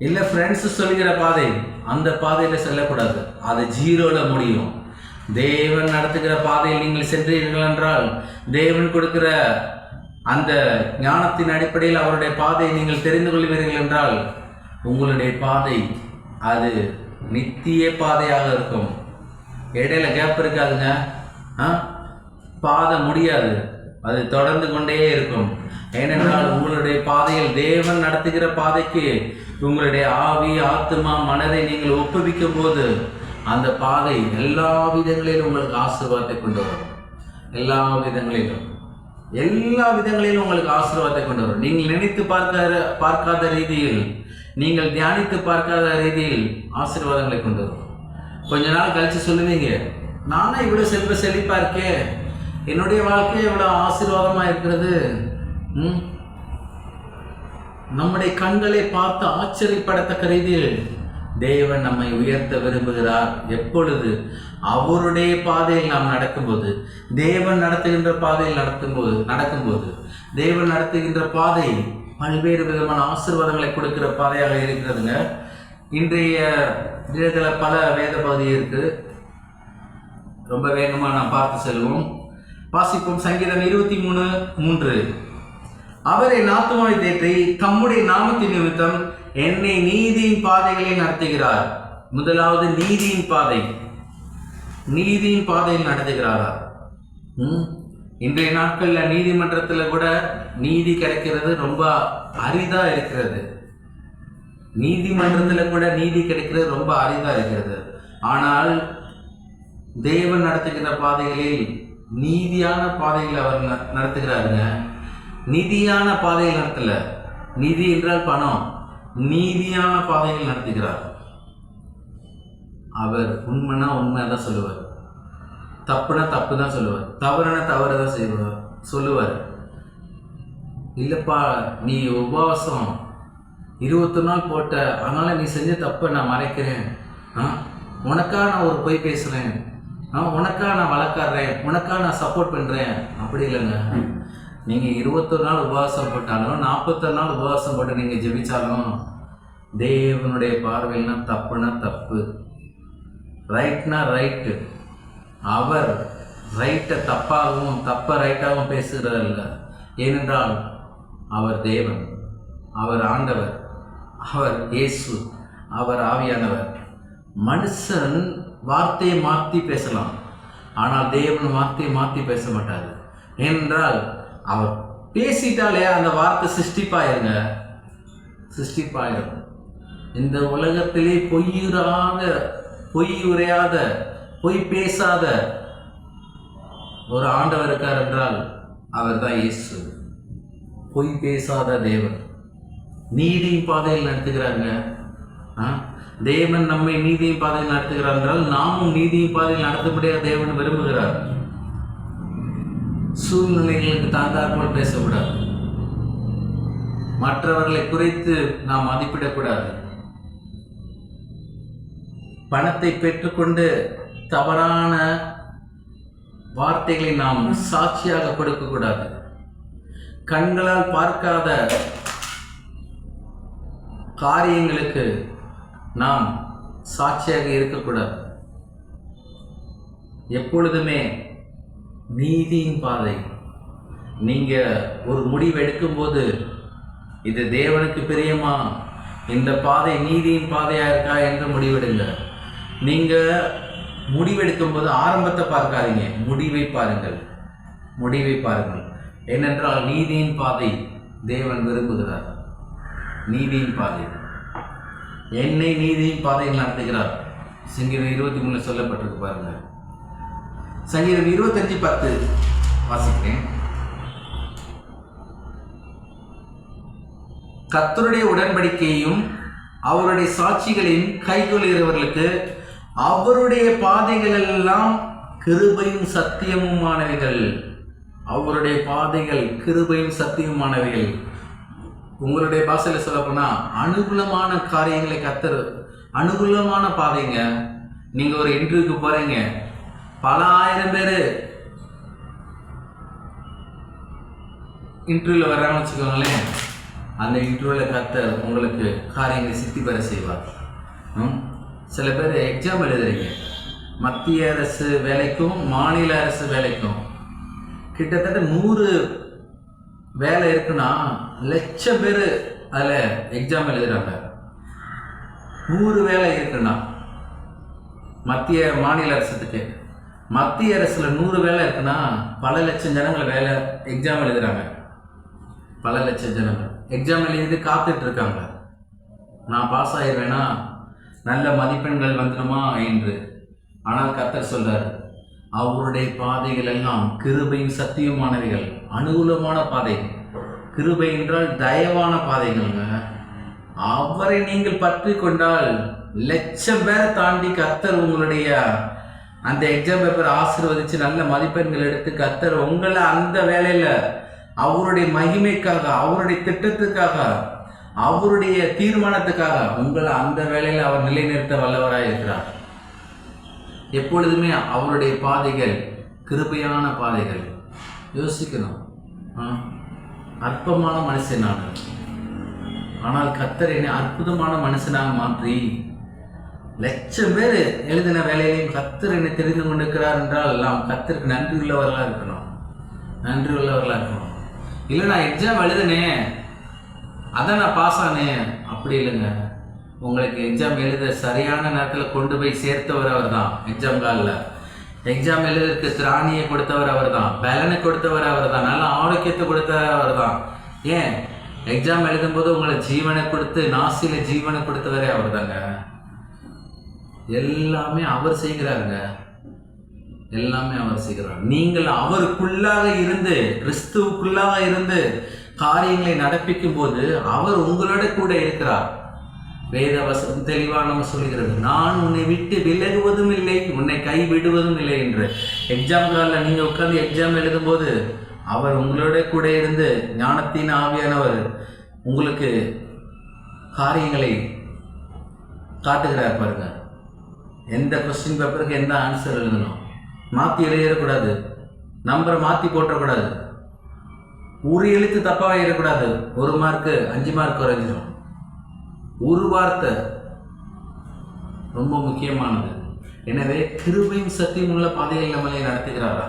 இல்லை ஃப்ரெண்ட்ஸ் சொல்லுகிற பாதை, அந்த பாதையில் செல்லக்கூடாது. அது ஜீரோல முடியும். தேவன் நடத்துகிற பாதையில் நீங்கள் சென்றீர்கள் என்றால், தேவன் கொடுக்கிற அந்த ஞானத்தின் அடிப்படையில் அவருடைய பாதையை நீங்கள் தெரிந்து கொள்வீர்கள் என்றால், உங்களுடைய பாதை அது நித்திய பாதையாக இருக்கும். இடையில கேப் இருக்காதுங்க. பாதை முடியாது, அது தொடர்ந்து கொண்டே இருக்கும். ஏனென்றால் உங்களுடைய பாதையில் தேவன் நடத்துகிற பாதைக்கு உங்களுடைய ஆவி, ஆத்மா, மனதை நீங்கள் ஒப்புவிக்கும் போது அந்த பாதை எல்லா விதங்களிலும் உங்களுக்கு ஆசீர்வாதத்தை கொண்டு வரும். எல்லா விதங்களிலும் உங்களுக்கு ஆசீர்வாதத்தை கொண்டு வரும். நீங்கள் நினைத்து பார்க்காத ரீதியில், நீங்கள் தியானித்து பார்க்காத ரீதியில் ஆசீர்வாதங்களை கொண்டு வரும். கொஞ்ச நாள் கழிச்சு சொல்லுவீங்க, நானே இவ்வளோ செழிப்பா இருக்கேன், என்னுடைய வாழ்க்கை எவ்வளோ ஆசீர்வாதமா இருக்கிறது. நம்முடைய கண்களை பார்த்து ஆச்சரியப்படத்தக்க ரீதியில் தேவன் நம்மை உயர்த்த விரும்புகிறார். எப்பொழுது? அவருடைய பாதையில் நாம் நடக்கும்போது, தேவன் நடத்துகின்ற பாதையில் நடக்கும்போது தேவன் நடத்துகின்ற பாதை பல்வேறு விதமான ஆசீர்வாதங்களை கொடுக்கிற பாதையாக இருக்கிறதுங்க. இன்றைய தினத்தில் பல வேத பகுதி இருக்கு, ரொம்ப வேகமாக நாம் பார்த்து செல்வோம். வாசிப்போம். சங்கீதம் 23:3. அவர் என் ஆத்துமாவை தேற்றி தம்முடைய நாமத்தின் நிமித்தம் என்னை நீதியின் பாதைகளில் நடத்துகிறார். முதலாவது நீதியின் பாதையில் நடத்துகிறாரா? இன்றைய நாட்களில் நீதிமன்றத்தில் கூட நீதி கிடைக்கிறது ரொம்ப அரிதா இருக்கிறது. நீதிமன்றத்தில் கூட நீதி கிடைக்கிறது ரொம்ப அரிதா இருக்கிறது. ஆனால் தேவன் நடத்துகிற பாதைகளில் நீதியான பாதையில் அவர் நடத்துகிறாருங்க. நிதியான பாதையில் நடத்தல. நிதி என்றால் பணம். நீதியான பாதையில் நடத்துகிறார். அவர் உண்மைனா உண்மைதான் சொல்லுவார், தப்புனா தப்பு தான் சொல்லுவார், தவறுனா தவறு தான் சொல்லுவார். இல்லைப்பா, நீ உபவாசம் 21 நாள் போட்ட, அதனால நீ செஞ்ச தப்பை நான் மறைக்கிறேன், உனக்கா நான் ஒரு பொய் பேசுகிறேன், உனக்கா நான் வழக்காடுறேன், உனக்கா நான் சப்போர்ட் பண்ணுறேன். அப்படி இல்லைங்க. நீங்கள் 21 நாள் உபவாசம் போட்டாலும் 41 நாள் உபவாசம் போட்டு நீங்கள் ஜெபிச்சாலும் தேவனுடைய பார்வையில்னா தப்புனா தப்பு, ரைட்னா ரைட்டு. அவர் ரைட்டை தப்பாகவும் தப்பை ரைட்டாகவும் பேசுகிறதில்ல. ஏனென்றால் அவர் தேவன், அவர் ஆண்டவர், அவர் இயேசு, அவர் ஆவியானவர். மனுஷன் வார்த்தையை மாற்றி பேசலாம், ஆனால் தேவன் வார்த்தையை மாற்றி பேச மாட்டார். ஏனென்றால் அவர் பேசிட்டாலே அந்த வார்த்தை சிருஷ்டிப்பாயிரும். இந்த உலகத்திலே பொய் உரையாத, பொய் பேசாத ஒரு ஆண்டவர் இருக்கார் என்றால் அவர் தான் இயேசு. பொய் பேசாத தேவன் நீதியின் பாதையில் நடத்துகிறாருங்க. தேவன் நம்மை நீதியின் பாதையில் நடத்துகிறார் என்றால் நாமும் நீதியின் பாதையில் நடத்தப்படியாக தேவன் விரும்புகிறார். சூழ்நிலைகளுக்கு தாழ்ந்தாற்போல் பேசக்கூடாது, மற்றவர்களை குறைத்து நாம் மதிப்பிடக்கூடாது, பணத்தை பெற்றுக்கொண்டு தவறான வார்த்தைகளை நாம் சாட்சியாக கொடுக்கக்கூடாது, கண்களால் பார்க்காத காரியங்களுக்கு நாம் சாட்சியாக இருக்கக்கூடாது. எப்பொழுதுமே நீதியின் பாதை. நீங்க ஒரு முடிவு எடுக்கும்போது இது தேவனுக்கு பிரியமா, இந்த பாதை நீதியின் பாதையா இருக்கா என்று முடிவெடுங்க. நீங்க முடிவெடுக்கும் போது ஆரம்பத்தை பார்க்காதீங்க, முடிவை பாருங்கள். ஏனென்றால் நீதியின் பாதை தேவன் விரும்புகிறார். நீதியின் பாதை என்னை நீதியின் பாதையில் நடத்துகிறார். சங்கீதம் 23 சொல்லப்பட்டிருக்கு பாருங்க. சங்கீதம் 25:10 வாசிக்கிறேன். கர்த்தருடைய உடன்படிக்கையும் அவருடைய சாட்சிகளையும் கைக்கொள்கிறவர்களுக்கு அவருடைய பாதைகள் எல்லாம் கிருபையும் சத்தியமுமானவைகள். அவருடைய பாதைகள் கிருபையும் சத்தியமானவைகள். உங்களுடைய பாஷையில் சொல்ல போனா அனுகூலமான காரியங்களை கர்த்தர், அனுகூலமான பாதைங்க. நீங்க ஒரு இன்டர்வியூக்கு போறீங்க, பல ஆயிரம் பேர் இன்டர்வியூல வர்றாங்கன்னு வச்சுக்கோங்களேன். அந்த இன்டர்வியூல கர்த்தர் உங்களுக்கு காரியங்களை சித்தி பெற செய்வார். சில பேர் எக்ஸாம் எழுதுறீங்க, மத்திய அரசு வேலைக்கும் மாநில அரசு வேலைக்கும் கிட்டத்தட்ட 100 வேலை இருக்குன்னா லட்சம் பேர் அதில் எக்ஸாம் எழுதுறாங்க. 100 வேலை இருக்குன்னா மத்திய மாநில அரசுக்கு, மத்திய அரசுல 100 வேலை இருக்குன்னா பல லட்சம் ஜனங்கள் வேலை எக்ஸாம் எழுதுறாங்க. பல லட்சம் ஜனங்கள் எக்ஸாம் எழுதி காத்துட்டு இருக்காங்க, நான் பாஸ் ஆயிடுவேனா, நல்ல மதிப்பெண்கள் வந்துடுமா என்று. ஆனால் கர்த்தர் சொல்றார், அவருடைய பாதைகள் எல்லாம் கிருபையும் சத்தியமானவைகள், அனுகூலமான பாதை. கிருபை என்றால் தயவான பாதைகள்ங்க. அவரை நீங்கள் பற்றி கொண்டால் லட்சம் பேரை தாண்டி கர்த்தர் உங்களுடைய அந்த எக்ஸாம் பேப்பர் ஆசீர்வதிச்சு நல்ல மதிப்பெண்கள் எடுத்து கர்த்தர் உங்களை அந்த வேலையில அவருடைய மகிமைக்காக, அவருடைய திட்டத்துக்காக, அவருடைய தீர்மானத்துக்காக உங்களை அந்த வேலையில அவர் நிலைநிறுத்த வல்லவராய் இருக்கிறார். எப்பொழுதுமே அவருடைய பாதைகள் கிருபையான பாதைகள். யோசிக்கணும், அற்பமான மனுஷன் நான், ஆனால் கர்த்தர் என்னை அற்புதமான மனுஷனாக மாற்றி லட்சம் பேர் எழுதின வேலையிலையும் கர்த்தர் என்னை தெரிந்து கொண்டிருக்கிறார் என்றால் நாம் கர்த்தருக்கு நன்றி உள்ளவர்களாக இருக்கணும். நன்றி உள்ளவர்களாக இருக்கணும். இல்லை நான் எக்ஸாம் எழுதுனேன் அதான் நான் பாஸ் ஆனேன், அப்படி இல்லைங்க. உங்களுக்கு எக்ஸாம் எழுத சரியான நேரத்தில் கொண்டு போய் சேர்த்தவர் அவர் தான். எக்ஸாம் காலில் எக்ஸாம் எழுதுறதுக்கு திராணியை கொடுத்தவர் அவர் தான், பலனை கொடுத்தவர் அவர் தான், நல்ல ஆரோக்கியத்தை கொடுத்தவர் அவர் தான். ஏன் எக்ஸாம் எழுதும்போது உங்களை ஜீவனை கொடுத்து நாசில ஜீவனை கொடுத்தவரே அவர் தாங்க. எல்லாமே அவர் செய்கிறாருங்க, எல்லாமே அவர் செய்கிறார். நீங்கள் அவருக்குள்ளாக இருந்து, கிறிஸ்துவுக்குள்ளாக இருந்து காரியங்களை நடப்பிக்கும் போது அவர் உங்களோட கூட இருக்கிறார். வேத வசனம் தெளிவாக நம்ம சொல்லுகிறது, நான் உன்னை விட்டு விலகுவதும் இல்லை, உன்னை கைவிடுவதும் இல்லை என்று. எக்ஸாம் காலில் நீங்கள் உட்கார்ந்து எக்ஸாம் எழுதும்போது அவர் உங்களோட கூட இருந்து ஞானத்தின் ஆவியானவர் உங்களுக்கு காரியங்களை காட்டுகிறார். பாருங்க, எந்த கொஸ்டின் பேப்பருக்கு எந்த ஆன்சர் எழுதணும், மாற்றி எழுதிடக்கூடாது, நம்பரை மாற்றி போட்டக்கூடாது, ஒரு எழுத்து தப்பாக எழுதக்கூடாது. 1 மார்க்கு 5 மார்க் குறைஞ்சிடும். ஒரு வார்த்தை ரொம்ப முக்கியமானது. எனவே கிருபையும் சத்தியம் உள்ள பாதையில் நம்மளை நடத்துகிறாரா?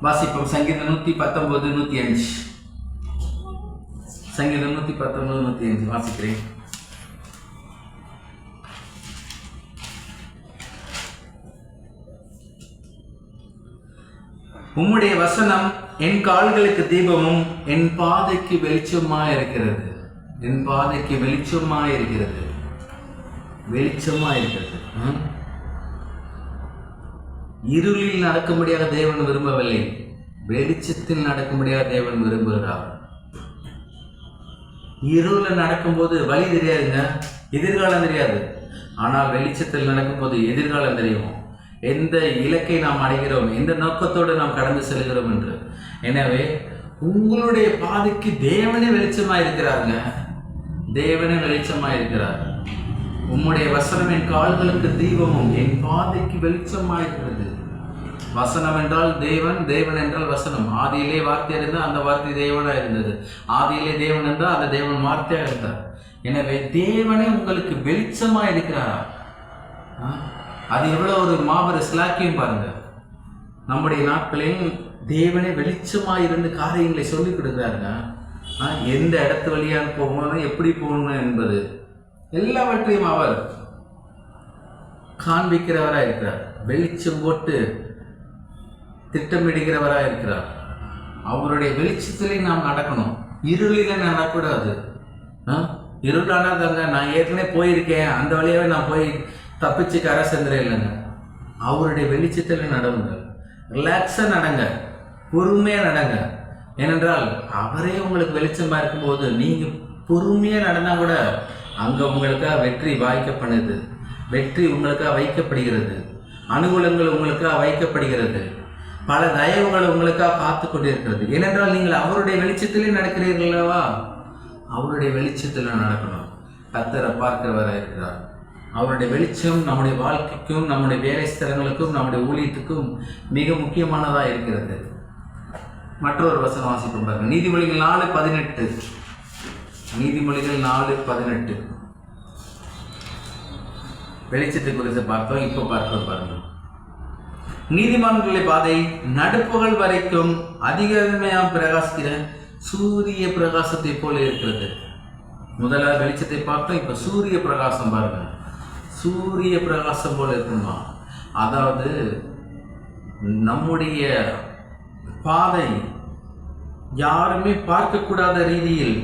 வாசிப்போம். சங்கீதம் 119, 105. சங்கீதம் 119, 105 வாசிக்கிறேன். உம்முடைய வசனம் என் கால்களுக்கு தீபமும் என் பாதைக்கு வெளிச்சமாய் இருக்கிறது. என் பாதைக்கு வெளிச்சமாய் இருக்கிறது, வெளிச்சமாய் இருக்கிறது. இருளில் நடக்கும்படியாக தேவன் விரும்பவில்லை, வெளிச்சத்தில் நடக்கும்படியாக தேவன் விரும்புகிறார். இருளில் நடக்கும்போது வழி தெரியாதுங்க, எதிர்காலம் தெரியாது. ஆனால் வெளிச்சத்தில் நடக்கும்போது எதிர்காலம் தெரியும், எந்த இலக்கை நாம் அடைகிறோம், எந்த நோக்கத்தோடு நாம் கடந்து செல்கிறோம் என்று. எனவே உங்களுடைய பாதைக்கு தேவனே வெளிச்சமாக இருக்கிறாருங்க, தேவனே வெளிச்சமாக இருக்கிறார். உம்முடைய வசனம் என் கால்களுக்கு தீபமும் என் பாதைக்கு வெளிச்சமாக இருக்கிறது. வசனம் என்றால் தேவன், தேவன் என்றால் வசனம். ஆதியிலே வார்த்தை இருந்தால் அந்த வார்த்தை தேவனாக இருந்தது. ஆதியிலே தேவன் என்றால் அந்த தேவன் வார்த்தையாக இருந்தார். எனவே தேவனே உங்களுக்கு வெளிச்சமாக இருக்கிறாரா? அது எவ்வளோ ஒரு மாபெரும் சிலாக்கியம் பாருங்க. நம்முடைய நாட்களில் தேவனே வெளிச்சமாக இருந்து காரியங்களை சொல்லிக் கொடுக்குறாருங்க. எந்த இடத்து வழியாக போகணும், எப்படி போகணும் என்பது எல்லாவற்றையும் அவர் காண்பிக்கிறவராக இருக்கிறார். வெளிச்சம் போட்டு திட்டமிடுகிறவராக இருக்கிறார். அவருடைய வெளிச்சத்திலே நாம் நடக்கணும், இருளில நடக்கூடாது. இருளானாதாங்க நான் ஏற்கனவே போயிருக்கேன், அந்த வழியாகவே நான் போய் தப்பிச்சு கரை செந்துற இல்லைங்க. அவருடைய வெளிச்சத்தில் நடவுங்க. ரிலாக்ஸாக நடங்க, பொறுமையாக நடங்க. ஏனென்றால் அவரே உங்களுக்கு வெளிச்சமாக இருக்கும்போது நீங்கள் பொறுமையாக நடந்தால் கூட அங்கே உங்களுக்காக வெற்றி வாய்க்கப்படுது, வெற்றி உங்களுக்காக வைக்கப்படுகிறது, அனுகூலங்கள் உங்களுக்காக வைக்கப்படுகிறது, பல தயவுகள் உங்களுக்காக காத்து கொண்டிருக்கிறது. ஏனென்றால் நீங்கள் அவருடைய வெளிச்சத்திலே நடக்கிறீர்களவா? அவருடைய வெளிச்சத்தில் நடக்கணும். கர்த்தரை பார்க்கிறவராக இருக்கிறார். அவருடைய வெளிச்சம் நம்முடைய வாழ்க்கைக்கும் நம்முடைய வேலை ஸ்தலங்களுக்கும் நம்முடைய ஊழியத்துக்கும் மிக முக்கியமானதாக இருக்கிறது. மற்றொரு வசனம் வாசிப்போம் பாருங்க. நீதிமொழிகள் 4:18. நீதிமொழிகள் 4:18. வெளிச்சத்தை குறித்து பார்த்தோம். இப்போ பார்க்கிறோம் பாருங்க. நீதிமான்களுடைய பாதை நடுப்பகல் வரைக்கும் அதிகமாக பிரகாசிக்கிற சூரிய பிரகாசத்தை போல இருக்கிறது. முதல்ல வெளிச்சத்தை பார்த்தோம், இப்ப சூரிய பிரகாசம் பாருங்க. சூரிய பிரகாசம் போல இருக்குமா? அதாவது நம்முடைய பாதை யாருமே பார்க்கக்கூடாத ரீதியில்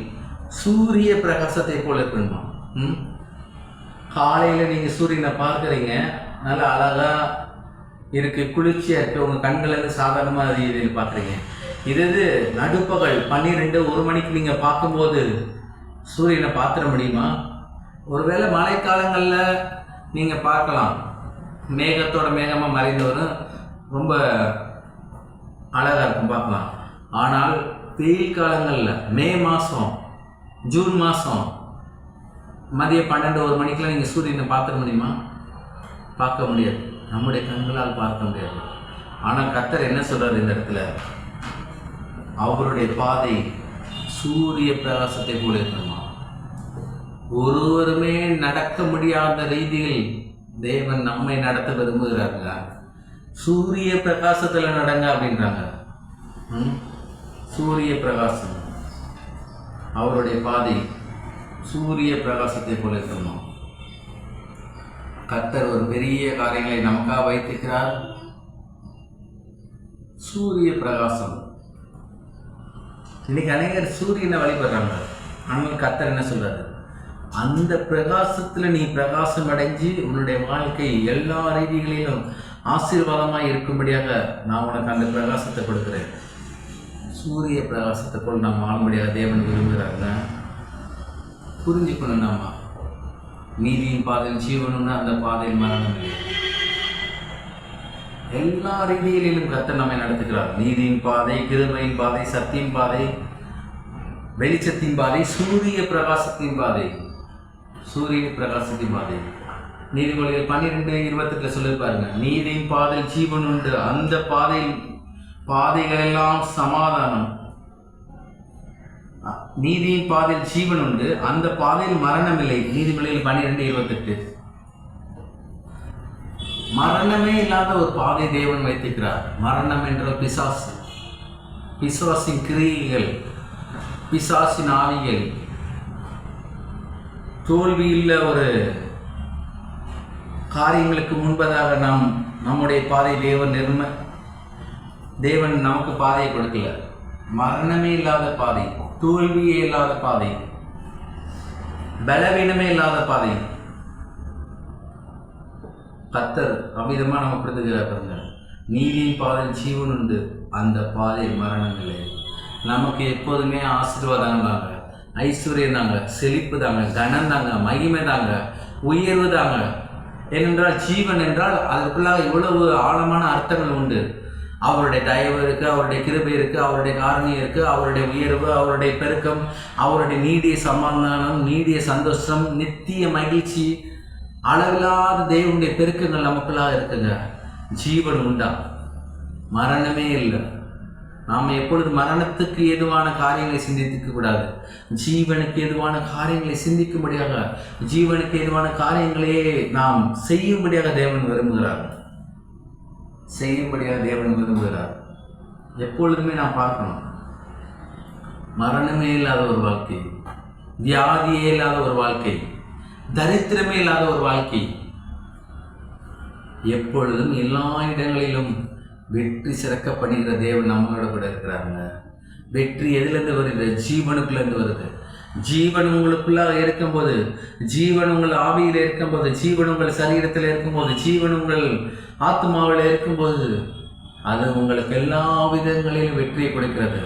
சூரிய பிரகாசத்தை போல இருக்கணுமா? காலையில் நீங்கள் சூரியனை பார்க்குறீங்க, நல்லா அழகா இருக்கு, குளிர்ச்சியாக இருக்குது, உங்கள் கண்கள் சாதாரணமாக ரீதியில் பார்க்குறீங்க. இது நடுப்பகல் 12-1 மணிக்கு நீங்கள் பார்க்கும்போது சூரியனை பார்த்துட முடியுமா? ஒருவேளை மழைக்காலங்களில் நீங்கள் பார்க்கலாம், மேகத்தோட மேகமாக மறைந்து வரும், ரொம்ப அழகாக இருக்கும் பார்க்கலாம். ஆனால் வெயில் காலங்களில் மே மாதம், ஜூன் மாதம் மதியம் 12-1 மணிக்கெலாம் நீங்கள் சூரியனை பார்த்துட முடியுமா? பார்க்க முடியாது, நம்முடைய கண்களால் பார்க்க முடியாது. ஆனால் கர்த்தர் என்ன சொல்கிறார் இந்த இடத்துல? அவருடைய பாதை சூரிய பிரகாசத்தை போல இருக்கணுமா? ஒருவருமே நடக்க முடியாத ரீதியில் தேவன் நம்மை நடத்த விரும்புகிறாங்க. சூரிய பிரகாசத்தில் நடங்க அப்படின்றாங்க. சூரிய பிரகாசம், அவருடைய பாதை சூரிய பிரகாசத்தை போல இருக்கணும். கர்த்தர் ஒரு பெரிய காரியங்களை நமக்காக வைத்திருக்கிறார். சூரிய பிரகாசம். இன்னைக்கு அநேகர் சூரியனை வழிபடுறாங்க. ஆனால் கர்த்தர் என்ன சொல்றாரு? அந்த பிரகாசத்துல நீ பிரகாசம் அடைஞ்சு உன்னுடைய வாழ்க்கை எல்லா ரீதிகளிலும் ஆசீர்வாதமாக இருக்கும்படியாக நான் உனக்கு அந்த பிரகாசத்தை கொடுக்குறேன். சூரிய பிரகாசத்தை போல் நாம் வாழும்படியாக தேவன் விரும்புகிறாங்க. புரிஞ்சுக்கணும். நாம நீதியின் பாதையில் ஜீவனும்னா அந்த பாதையில் மரணம் இல்லை. எல்லா ரீதியிலும் கர்த்தர் நம்மை நடத்துகிறார். நீதியின் பாதை, கிருபையின் பாதை, சத்தியின் பாதை, வெளிச்சத்தின் பாதை, சூரிய பிரகாசத்தின் பாதை, சூரிய பிரகாசத்தின் பாதை. நீதிமொழிகள் 12:28 சொல்லியிருப்பாருங்க. நீதியின் பாதையில் ஜீவன் உண்டு, அந்த பாதைகள் எல்லாம் சமாதானம். நீதியின் பாதையில் ஜீவன் உண்டு, அந்த பாதையில் மரணம் இல்லை. நீதிமொழிகள் 12:28. மரணமே இல்லாத ஒரு பாதை தேவன் வைத்திருக்கிறார். மரணம் என்ற பிசாசு, பிசாசின் கிரியைகள், பிசாசின் ஆவிகள், தோல்வியுள்ள ஒரு காரியங்களுக்கு முன்பதாக நம்முடைய பாதை தேவன் நமக்கு பாதையை கொடுக்கல. மரணமே இல்லாத பாதை, தோல்வியே இல்லாத பாதை, பலவீனமே இல்லாத பாதை கர்த்தர் அமிதமாக நம்ம கொடுத்துக்கிறார். நீதியின் பாதையில் ஜீவன் உண்டு, அந்த பாதையில் மரணம் இல்லை. நமக்கு எப்போதுமே ஆசீர்வாதம் தாங்க, ஐஸ்வர்யம் தாங்க, செழிப்பு தாங்க, கனம் தாங்க, மகிமை தாங்க, உயர்வு தாங்க. ஏனென்றால் ஜீவன் என்றால் அதுக்குள்ளாக இவ்வளவு ஆழமான அர்த்தங்கள் உண்டு. அவருடைய தயவு இருக்கு, அவருடைய கிருபை இருக்கு, அவருடைய காரணியம் இருக்கு, அவருடைய உயர்வு, அவருடைய பெருக்கம், அவருடைய நீடிய சமாதானம், நீடிய சந்தோஷம், நித்திய மகிழ்ச்சி, அளவில்லாத தேவனுடைய பெருக்கங்கள் நமக்குள்ளாக இருக்குங்க. ஜீவன் உண்டா? மரணமே இல்லை. நாம் எப்பொழுது மரணத்துக்கு ஏதுவான காரியங்களை சிந்திக்க கூடாது, ஜீவனுக்கு ஏதுவான காரியங்களை சிந்திக்கும்படியாக, ஜீவனுக்கு ஏதுவான காரியங்களையே நாம் செய்யும்படியாக தேவன் விரும்புகிறார். செய்யும்படியாக தேவன் விரும்புகிறார். எப்பொழுதுமே நாம் பார்க்கணும், மரணமே இல்லாத ஒரு வாழ்க்கை, வியாதியே இல்லாத ஒரு வாழ்க்கை, தரித்திரமே இல்லாத ஒரு வாழ்க்கை, எப்பொழுதும் எல்லா இடங்களிலும் வெற்றி சிறக்க பண்ணுகிற தேவன் நம்மளோட கூட இருக்கிறாங்க. வெற்றி எதுலேருந்து வருது? ஜீவனுக்குலேருந்து வருது. ஜீவன் உங்களுக்குள்ளாக இருக்கும்போது, ஜீவன் உங்கள் ஆவியில் இருக்கும்போது, ஜீவன் உங்கள் சரீரத்தில் இருக்கும்போது, ஜீவன் உங்கள் ஆத்மாவில் இருக்கும்போது, அது உங்களுக்கு எல்லா விதங்களிலும் வெற்றியை கொடுக்கிறது.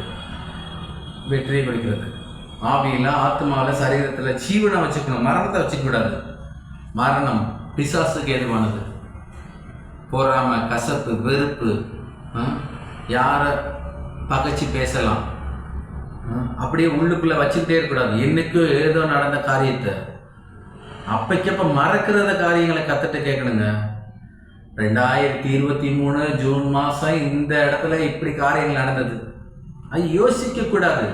வெற்றியை கொடுக்கிறது. ஆவியில், ஆத்மாவில், சரீரத்தில் ஜீவனை வச்சுக்கணும், மரணத்தை வச்சுக்கூடாது. மரணம் பிசாசுக்கு ஏதுவானது. பொறாமை, கசப்பு, வெறுப்பு, யாரை பகைச்சி பேசலாம், அப்படியே உள்ளுக்குள்ளே வச்சுக்கிட்டே இருக்கக்கூடாது. என்னைக்கு ஏதோ நடந்த காரியத்தை அப்பைக்கப்ப மறக்கிறத காரியங்களை கற்றுட்டு கேட்கணுங்க. 2023 ஜூன் மாதம் இந்த இடத்துல இப்படி காரியங்கள் நடந்தது, அது யோசிக்கக்கூடாது.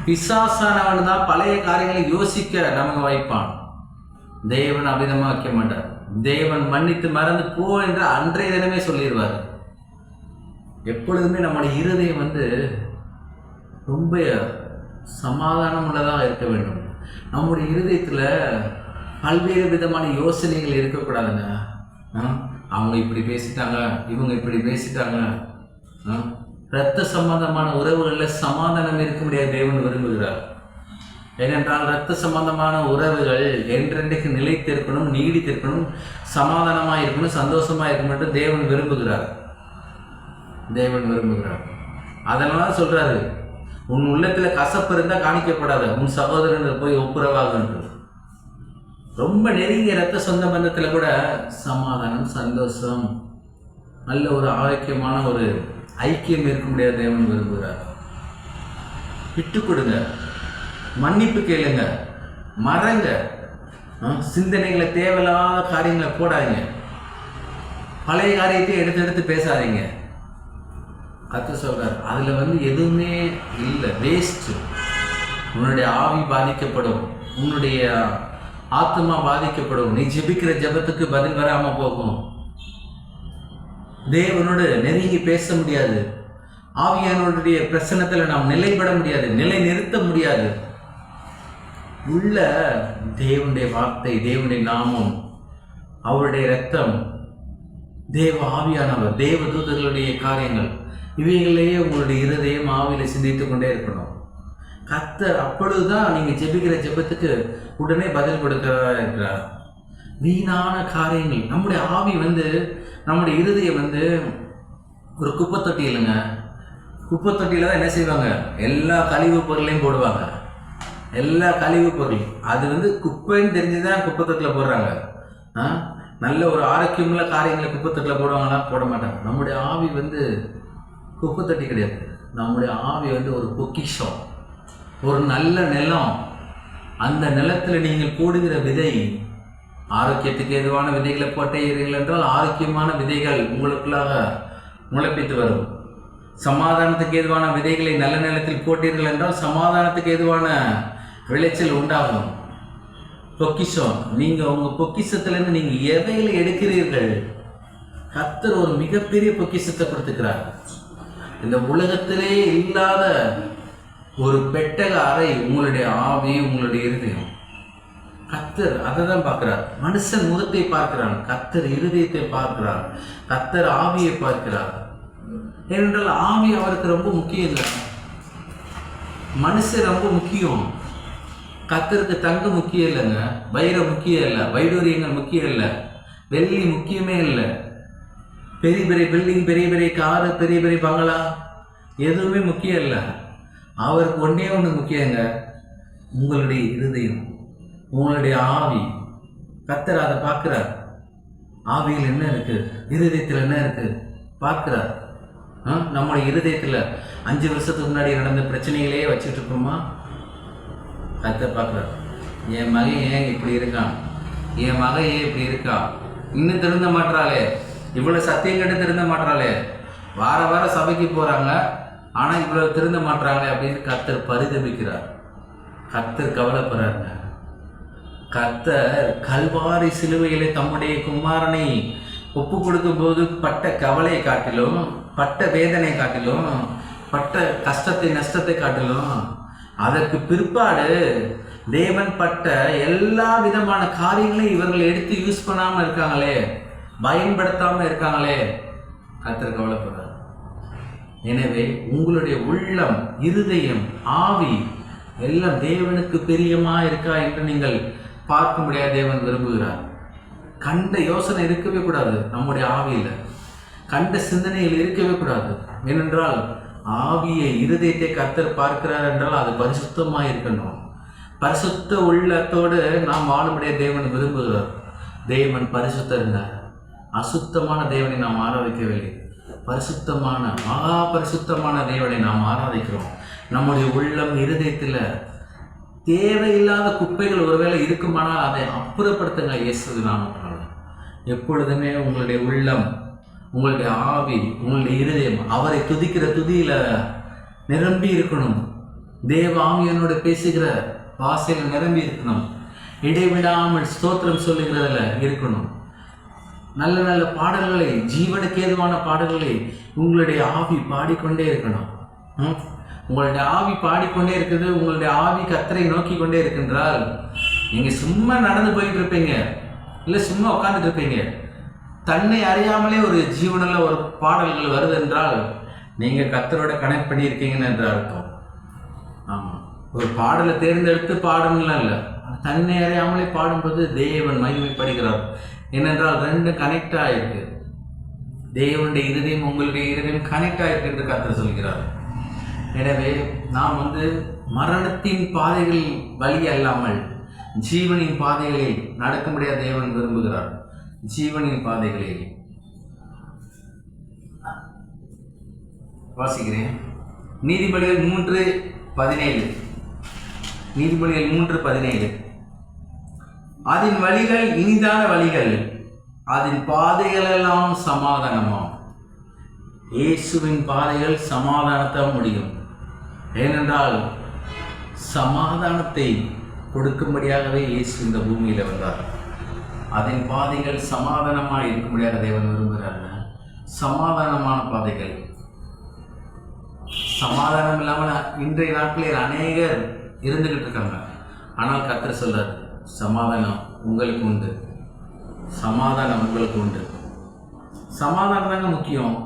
பிசாசானவன் தான் பழைய காரியங்களை யோசிக்க நமக்கு வைப்பான். தேவன் அபிதமாக வைக்க மாட்டார். தேவன் மன்னித்து மறந்து போ என்று அன்றைய தினமே சொல்லிடுவார். எப்பொழுதுமே நம்முடைய இருதயம் ரொம்ப சமாதானம் உள்ளதாக இருக்க வேண்டும். நம்முடைய இருதயத்தில் பல்வேறு விதமான யோசனைகள் இருக்கக்கூடாதுங்க. அவங்க இப்படி பேசிட்டாங்க, இவங்க இப்படி பேசிட்டாங்க. இரத்த சம்பந்தமான உறவுகளில் சமாதானம் இருக்க முடியாது. தேவன் விரும்புகிறார். ஏனென்றால் இரத்த சம்பந்தமான உறவுகள் என்றென்றைக்கு நிலைத்திருக்கணும், நீடித்திருக்கணும், சமாதானமாக இருக்கணும், சந்தோஷமாக இருக்கணும் என்று தேவன் விரும்புகிறார். தேவன் விரும்புகிறார். அதனால சொல்றாரு, உன் உள்ளத்தில் கசப்பு இருந்தால் காணிக்கப்படாத, உன் சகோதரன் போய் ஒப்புரவாக. ரொம்ப நெருங்கிய இரத்த சொந்த பந்தத்தில் கூட சமாதானம், சந்தோஷம், நல்ல ஒரு ஆரோக்கியமான ஒரு ஐக்கியம் இருக்க முடியாது. தேவன் விரும்புகிறார். விட்டு கொடுங்க, மன்னிப்பு கேளுங்க, மறங்க, சிந்தனைகளை தேவையில்லாத காரியங்களை போடாதீங்க, பழைய காரியத்தை எடுத்து பேசாதீங்க. கர்த்தர் சொல்றார், அதில் எதுவுமே இல்லை, வேஸ்ட். உன்னுடைய ஆவி பாதிக்கப்படும், உன்னுடைய ஆத்மா பாதிக்கப்படும், நீ ஜெபிக்கிற ஜெபத்துக்கு பதில் வராமல் போகும், தேவனோடு நெருங்கி பேச முடியாது, ஆவியானவருடைய பிரசன்னத்தில் நாம் நிலைப்பட முடியாது, நிலை நிறுத்த முடியாது. உள்ள தேவனுடைய வார்த்தை, தேவனுடைய நாமம், அவருடைய இரத்தம், தேவ ஆவியானவர், தேவ தூதர்களுடைய காரியங்கள், இவைகளையே உங்களுடைய இருதயம் ஆவியில் சிந்தித்து கொண்டே இருக்கணும். கர்த்தர் அப்பொழுதுதான் நீங்கள் ஜெபிக்கிற ஜெபத்துக்கு உடனே பதில் கொடுக்கிறதா இருக்கிறார். வீணான காரியங்கள், நம்முடைய ஆவி நம்முடைய இருதயம் ஒரு குப்பை தொட்டி இல்லைங்க. குப்பை தொட்டியில் தான் என்ன செய்வாங்க, எல்லா கழிவு பொருளையும் போடுவாங்க. எல்லா கழிவு பொருள் அது குப்பைன்னு தெரிஞ்சுதான் குப்பை தொட்டியில் போடுறாங்க. நல்ல ஒரு ஆரோக்கியமுள்ள காரியங்களை குப்பை தொட்டியில் போடுவாங்களா? போட மாட்டாங்க. நம்முடைய ஆவி குப்பை தொட்டி கிடையாது. நம்முடைய ஆவி ஒரு பொக்கிஷம், ஒரு நல்ல நிலம். அந்த நிலத்தில் நீங்கள் போடுகிற விதை ஆரோக்கியத்துக்கு எதுவான விதைகளை போட்டீர்கள் என்றால் ஆரோக்கியமான விதைகள் உங்களுக்குள்ளாக முளைப்பித்து வரும். சமாதானத்துக்கு ஏதுவான விதைகளை நல்ல நிலத்தில் போட்டீர்கள் என்றால் சமாதானத்துக்கு ஏதுவான விளைச்சல் உண்டாகும். பொக்கிஷம், நீங்கள் உங்கள் பொக்கிஷத்திலிருந்து நீங்கள் எவைகளை எடுக்கிறீர்கள், கர்த்தர் ஒரு மிகப்பெரிய பொக்கிஷத்தை கொடுத்துக்கிறார். இந்த உலகத்திலே இல்லாத ஒரு பெட்டக அறை உங்களுடைய ஆவி, உங்களுடைய இருதயம். கர்த்தர் அதை தான் பார்க்கிறார். மனுஷன் முகத்தை பார்க்கிறான், கர்த்தர் இருதயத்தை பார்க்கிறார், கர்த்தர் ஆவியை பார்க்கிறார். ஏனென்றால் ஆவி அவருக்கு ரொம்ப முக்கியம் இல்லை, மனுஷன் ரொம்ப முக்கியம். கர்த்தருக்கு தங்கம் முக்கியம் இல்லைங்க, வைரம் முக்கியம் இல்லை, வைடூரியங்கள் முக்கியம் இல்லை, வெள்ளி முக்கியமே இல்லை, பெரிய பெரிய பில்டிங், பெரிய பெரிய காரு, பெரிய பெரிய பங்களா எதுவுமே முக்கியம் இல்லை. அவருக்கு ஒன்றே ஒன்று முக்கியங்க, உங்களுடைய இருதயம், உங்களுடைய ஆவி. கர்த்தர் அதை பார்க்கிறார். ஆவியில் என்ன இருக்கு, இருதயத்தில் என்ன இருக்கு பார்க்கிறார். நம்முடைய இருதயத்தில் 5 வருஷத்துக்கு முன்னாடி நடந்த பிரச்சனைகளையே வச்சுட்டு இருக்கோமா? கர்த்தர் பார்க்கிறார். என் மகன் ஏன் இப்படி இருக்கான், என் மகன் ஏன் இப்படி இருக்கா, இன்னும் திருந்த மாட்டாளே, இவ்வளோ சத்தியம் கேட்டு திருந்த மாட்டாளே, வார வாரம் சபைக்கு போகிறாங்க ஆனால் இவ்வளோ திருந்த மாட்டாங்க அப்படின்னு கர்த்தர் பரிதபிக்கிறார். கர்த்தர் கவலைப்படுறாருங்க. கர்த்தர் கல்வாரி சிலுவையிலே தம்முடைய குமாரனை ஒப்பு கொடுக்கும் போது பட்ட கவலையை காட்டிலும், பட்ட வேதனை காட்டிலும், பட்ட கஷ்டத்தை நஷ்டத்தை காட்டிலும், அதற்கு பிற்பாடு தேவன் பட்ட எல்லா விதமான காரியங்களையும் இவர்கள் எடுத்து யூஸ் பண்ணாமல் இருக்காங்களே, பயன்படுத்தாமல் இருக்காங்களே, கர்த்தர் கவலைப்படுறார். எனவே உங்களுடைய உள்ளம், இருதயம், ஆவி எல்லாம் தேவனுக்கு பிரியமா இருக்கா என்று நீங்கள் பார்க்கும்படியாக தேவன் விரும்புகிறார். கண்ட யோசனை இருக்கவே கூடாது, நம்முடைய ஆவியில் கண்ட சிந்தனையில் இருக்கவே கூடாது. ஏனென்றால் ஆவியை இருதயத்தை கர்த்தர் பார்க்கிறார் என்றால் அது பரிசுத்தமாக இருக்கணும். பரிசுத்த உள்ளத்தோடு நாம் வாழும்படிய தேவன் விரும்புகிறார். தேவன் பரிசுத்தருங்க. அசுத்தமான தேவனை நாம் ஆராதிக்கவில்லை, பரிசுத்தமான மகா பரிசுத்தமான தேவனை நாம் ஆராதிக்கிறோம். நம்முடைய உள்ளம் இருதயத்தில் தேவையில்லாத குப்பைகள் ஒருவேளை இருக்குமானால் அதை அப்புறப்படுத்துங்க இயேசு நாமத்தினால. எப்பொழுதுமே உங்களுடைய உள்ளம், உங்களுடைய ஆவி, உங்களுடைய இருதயம் அவரை துதிக்கிற துதியில நிரம்பி இருக்கணும். தேவ ஆவியனோடு பேசுகிற வாசையில் நிரம்பி இருக்கணும். இடைவிடாமல் ஸ்தோத்திரம் சொல்லுகிறதுல இருக்கணும். நல்ல நல்ல பாடல்களை, ஜீவனுக்கு ஏதுவான பாடல்களை உங்களுடைய ஆவி பாடிக்கொண்டே இருக்கணும். உங்களுடைய ஆவி பாடிக்கொண்டே இருக்குது. உங்களுடைய ஆவி கர்த்தரை நோக்கி கொண்டே இருக்கின்றால் நீங்கள் சும்மா நடந்து போயிட்டு இருப்பீங்க, இல்லை சும்மா உட்காந்துட்டு இருப்பீங்க. தன்னை அறியாமலே ஒரு ஜீவனில் ஒரு பாடல்கள் வருது என்றால் நீங்கள் கர்த்தரோட கனெக்ட் பண்ணியிருக்கீங்கன்னு என்ற அர்த்தம். ஆமாம், ஒரு பாடலை தேர்ந்தெடுத்து பாடணும்லாம் இல்லை, தன்னை அறியாமலே பாடும்போது தேவன் மகிமைப்படுகிறார். ஏனென்றால் ரெண்டு கனெக்ட் ஆகிருக்கு. தேவனுடைய இருதயம் உங்களுடைய இருதயம் கனெக்ட் ஆகிருக்கு என்று கர்த்தர் சொல்கிறார். எனவே நாம் மரணத்தின் பாதைகள் வழி அல்லாமல் ஜீவனின் பாதைகளில் நடக்கும்படியாக தேவன் விரும்புகிறார். ஜீவனின் பாதைகளில் வாசிக்கிறேன். நீதிபதிகள் 3:17. நீதிபதிகள் 3:17. அதன் வழிகள் இனிதான வழிகள், அதன் பாதைகள் எல்லாம் சமாதானமாம். இயேசுவின் பாதைகள் சமாதானத்தை முடியும். ஏனென்றால் சமாதானத்தை கொடுக்கும்படியாகவே இயேசு இந்த பூமியில் வந்தார். அதன் பாதைகள் சமாதானமாக இருக்கும்படியாக தேவன் விரும்புகிறார்கள். சமாதானமான பாதைகள். சமாதானம் இல்லாமல் இன்றைய நாட்களில் அநேகர் இருந்துகிட்டு இருக்காங்க. ஆனால் கர்த்தர் சொல்றார், சமாதானம் உங்களுக்கு உண்டு, சமாதானம் உங்களுக்கு உண்டு. சமாதானம் தாங்க முக்கியம்.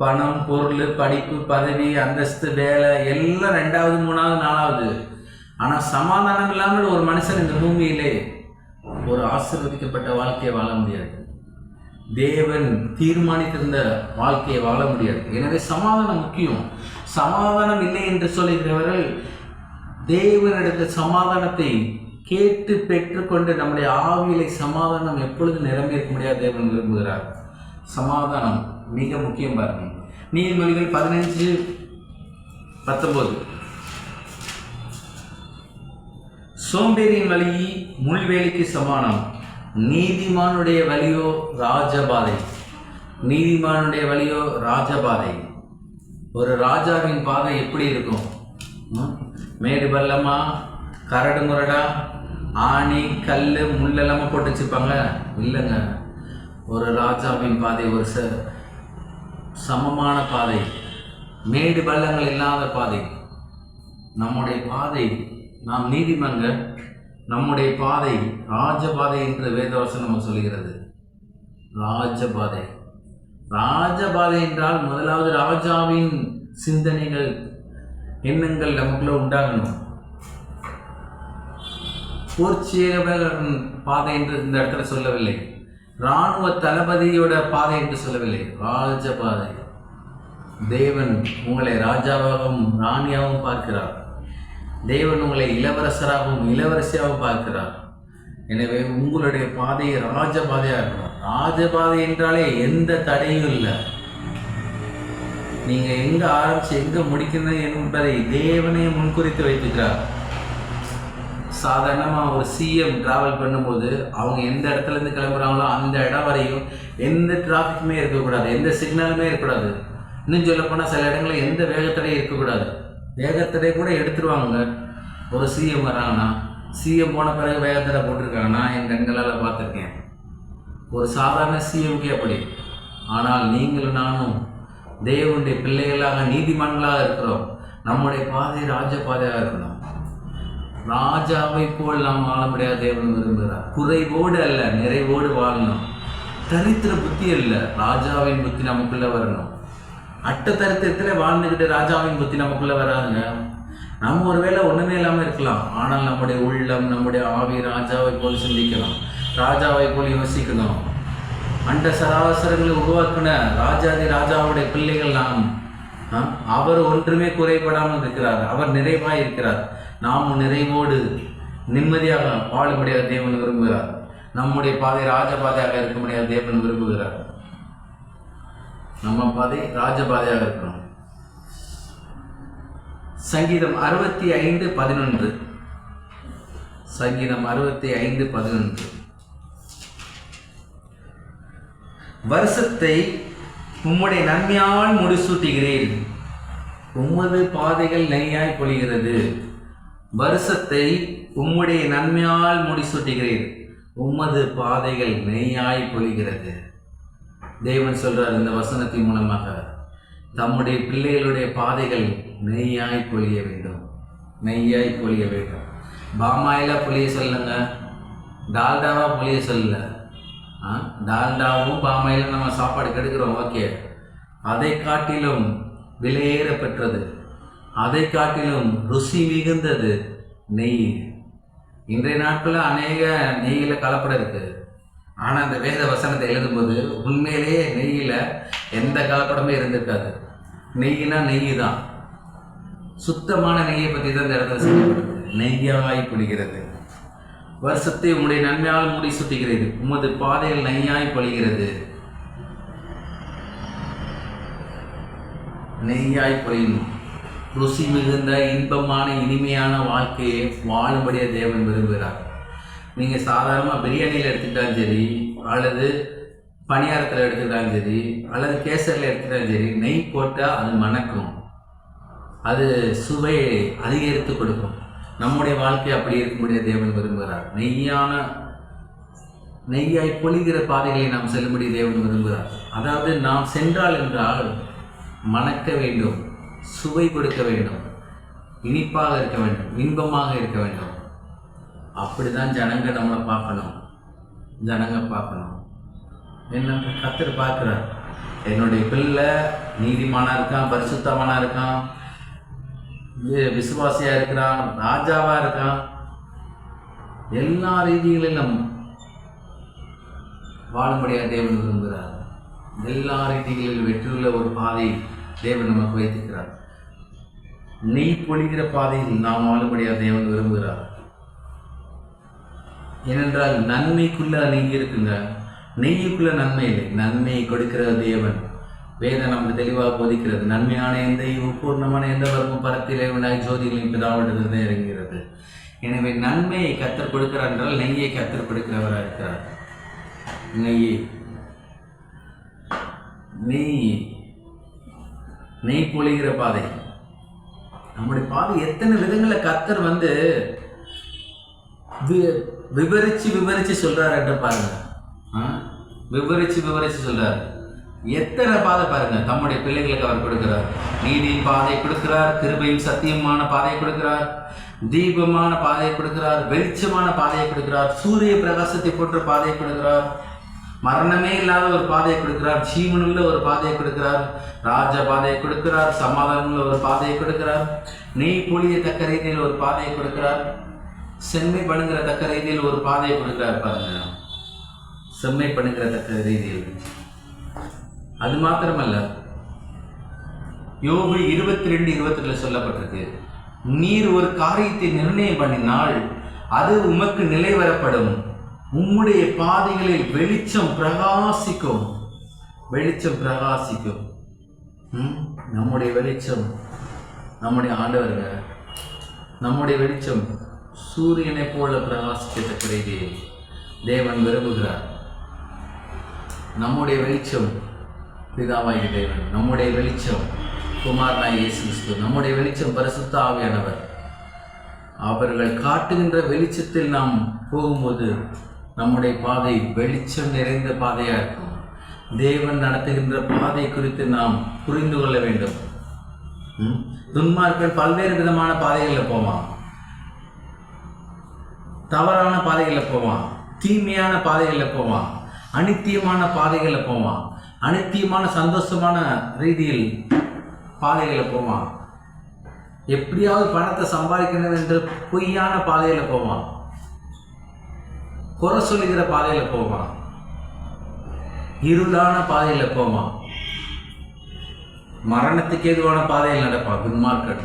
பணம், பொருள், படிப்பு, பதவி, அந்தஸ்து, வேலை எல்லாம் 2வது 3வது 4வது. ஆனால் சமாதானம் இல்லாமல் ஒரு மனுஷன் இந்த பூமியிலே ஒரு ஆசீர்வதிக்கப்பட்ட வாழ்க்கையை வாழ முடியாது. தேவன் தீர்மானித்திருந்த வாழ்க்கையை வாழ முடியாது. எனவே சமாதானம் முக்கியம். சமாதானம் இல்லை என்று சொல்லுகிறவர்கள் தேவனிடத்தில் சமாதானத்தை கேட்டு பெற்றுக்கொண்டு நம்முடைய ஆவியிலே சமாதானம் எப்பொழுது நிரம்பி இருக்க முடியாது தேவன் விரும்புகிறார். சமாதானம் மிக முக்கியம். பாருங்க, நீதிமொழிகள் 15:19. சோம்பேறியின் வழி முள்வேலிக்கு சமானம், நீதிமானுடைய வழியோ ராஜபாதை. நீதிமானுடைய வழியோ ராஜபாதை. ஒரு ராஜாவின் பாதை எப்படி இருக்கும்? மேடு பள்ளமா, கரடு முரடா, ஆணி, கல், முள்ளெல்லாம போட்டு வச்சுருப்பாங்க? இல்லைங்க. ஒரு ராஜாவின் பாதை ஒரு சமமான பாதை, மேடு பள்ளங்கள் இல்லாத பாதை. நம்முடைய பாதை, நாம் நீதிமன்றம், நம்முடைய பாதை ராஜபாதை என்று வேதவசனம் நம்ம சொல்கிறது. ராஜபாதை. ராஜபாதை என்றால் முதலாவது ராஜாவின் சிந்தனைகள், எண்ணங்கள் நமக்குள்ள உண்டாகணும். போர்ச்சேவகன் பாதை என்று இந்த இடத்துல சொல்லவில்லை. இராணுவ தளபதியோட பாதை என்று சொல்லவில்லை. ராஜபாதை. தேவன் உங்களை ராஜாவாகவும் ராணியாகவும் பார்க்கிறார். தேவன் உங்களை இளவரசராகவும் இளவரசியாகவும் பார்க்கிறார். எனவே உங்களுடைய பாதை ராஜபாதையாக இருக்கணும். ராஜபாதை என்றாலே எந்த தடையும் இல்லை. நீங்க எங்க ஆரம்பிச்சு எங்க முடிக்கணும் என்பதை தேவனே முன்குறித்து வைத்துக்கிறார். சாதாரணமாக ஒரு சிஎம் டிராவல் பண்ணும்போது அவங்க எந்த இடத்துலேருந்து கிளம்புறாங்களோ அந்த இடம் வரையும் எந்த டிராஃபிக்குமே இருக்கக்கூடாது, எந்த சிக்னலுமே இருக்கக்கூடாது. இன்னும் சொல்லப்போனால் சில இடங்களில் எந்த வேகத்தடையும் இருக்கக்கூடாது. வேகத்தடை கூட எடுத்துருவாங்க. ஒரு சிஎம் வராங்கன்னா, சிஎம் போன பிறகு வேகத்தடை போட்டிருக்காங்கன்னா என் கண்களால் பார்த்துருக்கேன். ஒரு சாதாரண சிஎம்கே அப்படி. ஆனால் நீங்களும் நானும் தேவனுடைய பிள்ளைகளாக நீதிமன்றாக இருக்கிறோம். நம்முடைய பாதை ராஜபாதையாக இருக்கணும். ராஜாவை போல் நாம் வாழ முடியாது தேவன் விரும்புகிறார். குறைவோடு அல்ல, நிறைவோடு வாழணும். தரித்திர புத்தி அல்ல, ராஜாவின் புத்தி நமக்குள்ள வரணும். அட்ட தரித்திரத்தில் வாழ்ந்துக்கிட்டு ராஜாவின் புத்தி நமக்குள்ள வராதுங்க. நம்ம ஒருவேளை ஒன்றுமே இல்லாமல் இருக்கலாம், ஆனால் நம்முடைய உள்ளம், நம்முடைய ஆவி ராஜாவை போல் சிந்திக்கலாம், ராஜாவை போல் யோசிக்கணும். அண்ட சராசரங்களை உருவாக்கின ராஜாதி ராஜாவுடைய பிள்ளைகள் நாம். அவர் ஒன்றுமே குறைபடாமல் இருக்கிறார், அவர் நிறைவாக இருக்கிறார். நாமும் நிறைவோடு நிம்மதியாக வாழ முடியாத தேவன் விரும்புகிறார். நம்முடைய பாதை ராஜபாதையாக இருக்க முடியாத தேவன் விரும்புகிறார். நம்ம பாதை ராஜபாதையாக இருக்கணும். சங்கீதம் 65:11. சங்கீதம் 65:11. வருஷத்தை உம்முடைய நன்மையால் முடிசூட்டுகிறேன், உமது பாதைகள் நெய்யாய் பொழிகிறது. வருஷத்தை உம்முடைய நன்மையால் முடிசூட்டுகிறேன், உமது பாதைகள் நெய்யாய் பொழிகிறது. தேவன் சொல்றார் இந்த வசனத்தின் மூலமாக, தம்முடைய பிள்ளைகளுடைய பாதைகள் நெய்யாய் பொழிய வேண்டும், நெய்யாய் பொழிய வேண்டும். பாமாயில பொழிய சொல்லுங்க, டால்டாவா பொழிய சொல்லல. டால்டாவும் பாமாயிலும் நம்ம சாப்பாடு கெடுக்கிறோம், ஓகே. அதை காட்டிலும் விலையேற பெற்றது, அதை காட்டிலும் ருசி மிகுந்தது நெய். இன்றைய நாட்களில் அநேக நெய்யில் கலப்படம் இருக்குது. ஆனால் அந்த வேத வசனத்தை எழுதும்போது உண்மையிலேயே நெய்யில் எந்த கலப்படமே இருந்திருக்காது. நெய்னா நெய் தான், சுத்தமான நெய்யை பற்றி தான் இந்த இடத்துல சொல்லப்படுது. நெய்யாய் பொழிகிறது. வருஷத்தை உம்முடைய நன்மையால் முடி சுட்டுகிறது, உமது பாதையில் நெய்யாய் பொழிகிறது. நெய்யாய் பொழியும் ருசி மிகுந்த இன்பமான இனிமையான வாழ்க்கையை வாழும்படியாக தேவன் விரும்புகிறார். நீங்கள் சாதாரணமாக பிரியாணியில் எடுத்துக்கிட்டாலும் சரி, அல்லது பணியாரத்தில் எடுத்துக்கிட்டாலும் சரி, அல்லது கேசரில் எடுத்துக்கிட்டாலும் சரி, நெய் போட்டால் அது மணக்கும், அது சுவையை அதிகரித்து கொடுக்கும். நம்முடைய வாழ்க்கை அப்படி இருக்கும்படியாக தேவன் விரும்புகிறார். நெய்யாய் பொழிகிற பாதைகளை நாம் செல்லும்படி தேவன் விரும்புகிறார். அதாவது நாம் சென்றால் என்றால் மணக்க வேண்டும், சுவை கொடுக்க வேண்டும், இனிப்பாக இருக்க வேண்டும், இன்பமாக இருக்க வேண்டும். அப்படிதான் ஜனங்க நம்மளை பார்க்கணும், ஜனங்க பார்க்கணும். என்ன கர்த்தர் பார்க்குறார், என்னுடைய பிள்ளை நீதிமானா இருக்கான், பரிசுத்தமானா இருக்கான், விசுவாசியா இருக்கிறான், ராஜாவா இருக்கான், எல்லா ரீதிகளிலும் வாழும்படியாக தேவன் விரும்புகிறார். எல்லா ரீதிகளிலும் வெற்றியுள்ள ஒரு பாதை தேவன் நமக்கு வைத்திருக்கிறார். நெய் பொழிகிற பாதையில் நாம் வாழும்படியாக தேவன் விரும்புகிறார். ஏனென்றால் நன்மைக்குள்ள நெய் இருக்குங்க, நெய்யுக்குள்ள நன்மை இல்லை. நன்மையை கொடுக்கிற தேவன் வேதம் நமக்கு தெளிவாக போதிக்கிறது. நன்மையான எந்த பூர்ணமான எந்த வர்மம் பரத்திலே உண்டாய் ஜோதிகளின் பிதாவிலிருந்து இறங்குகிறது. எனவே நன்மையை கர்த்தர் கொடுக்கிறார் என்றால் நெய்யை கர்த்தர் கொடுக்கிறவராக இருக்கிறார். நெய் பொழிகிற பாதை நம்முடைய பாதை. எத்தனை விதங்களை கர்த்தர் விவரிச்சு சொல்றாரு என்று பாருங்க. விவரிச்சு சொல்றாரு. எத்தனை பாதை பாருங்க தம்முடைய பிள்ளைகளுக்கு அவர் கொடுக்கிறார். நீதியின் பாதை கொடுக்கிறார், கிருபையும் சத்தியமான பாதையை கொடுக்கிறார், தீபமான பாதையை கொடுக்கிறார், வெளிச்சமான பாதையை கொடுக்கிறார், சூரிய பிரகாசத்தை போன்ற பாதையை கொடுக்கிறார், மரணமே இல்லாத ஒரு பாதையை கொடுக்கிறார், ஜீவனுள்ள ஒரு பாதையை கொடுக்கிறார், ராஜ பாதையை கொடுக்கிறார், சமாதானமுள்ள ஒரு பாதையை கொடுக்கிறார், நெய் பொழியத்தக்க ரீதியில் ஒரு பாதையை கொடுக்கிறார், செம்மை பண்ணுகிற தக்க ரீதியில் ஒரு பாதையை கொடுக்கிறார். பாருங்க, செம்மை பண்ணுகிற தக்க ரீதியில். அது மாத்திரமல்ல, யோபு 22:22 சொல்லப்பட்டிருக்கு, நீர் ஒரு காரியத்தை நிர்ணயம் பண்ணினால் அது உமக்கு நிலை வரப்படும், உம்முடைய பாதைகளில் வெளிச்சம் பிரகாசிக்கும். வெளிச்சம் பிரகாசிக்கும். நம்முடைய வெளிச்சம் நம்முடைய ஆண்டவர்கள். நம்முடைய வெளிச்சம் சூரியனை போல பிரகாசிக்கத்தக்க ரீதியில் தேவன் விரும்புகிறார். நம்முடைய வெளிச்சம் பிதாவாகிய தேவன், நம்முடைய வெளிச்சம் குமாரனாகிய இயேசு கிறிஸ்து, நம்முடைய வெளிச்சம் பரிசுத்த ஆவியானவர். அவர்கள் காட்டுகின்ற வெளிச்சத்தில் நாம் போகும்போது நம்முடைய பாதை வெளிச்சம் நிறைந்த பாதையாக இருக்கும். தேவன் நடத்துகின்ற பாதை குறித்து நாம் புரிந்து கொள்ள வேண்டும். துன்மார்கள் பல்வேறு விதமான பாதைகளில் போவான், தவறான பாதைகளில் போவான், தீமையான பாதைகளில் போவான், அனித்தியமான பாதைகளில் போவான், அனித்தியமான சந்தோஷமான ரீதியில் பாதைகளில் போவான். எப்படியாவது பணத்தை சம்பாதிக்கணும் என்று பொய்யான பாதையில் போவான், குறை சொல்லுகிற பாதையில் போவான், இருளான பாதையில் போவான், மரணத்துக்கு ஏதுவான பாதையில் நடப்பான் துன்மார்க்கன்.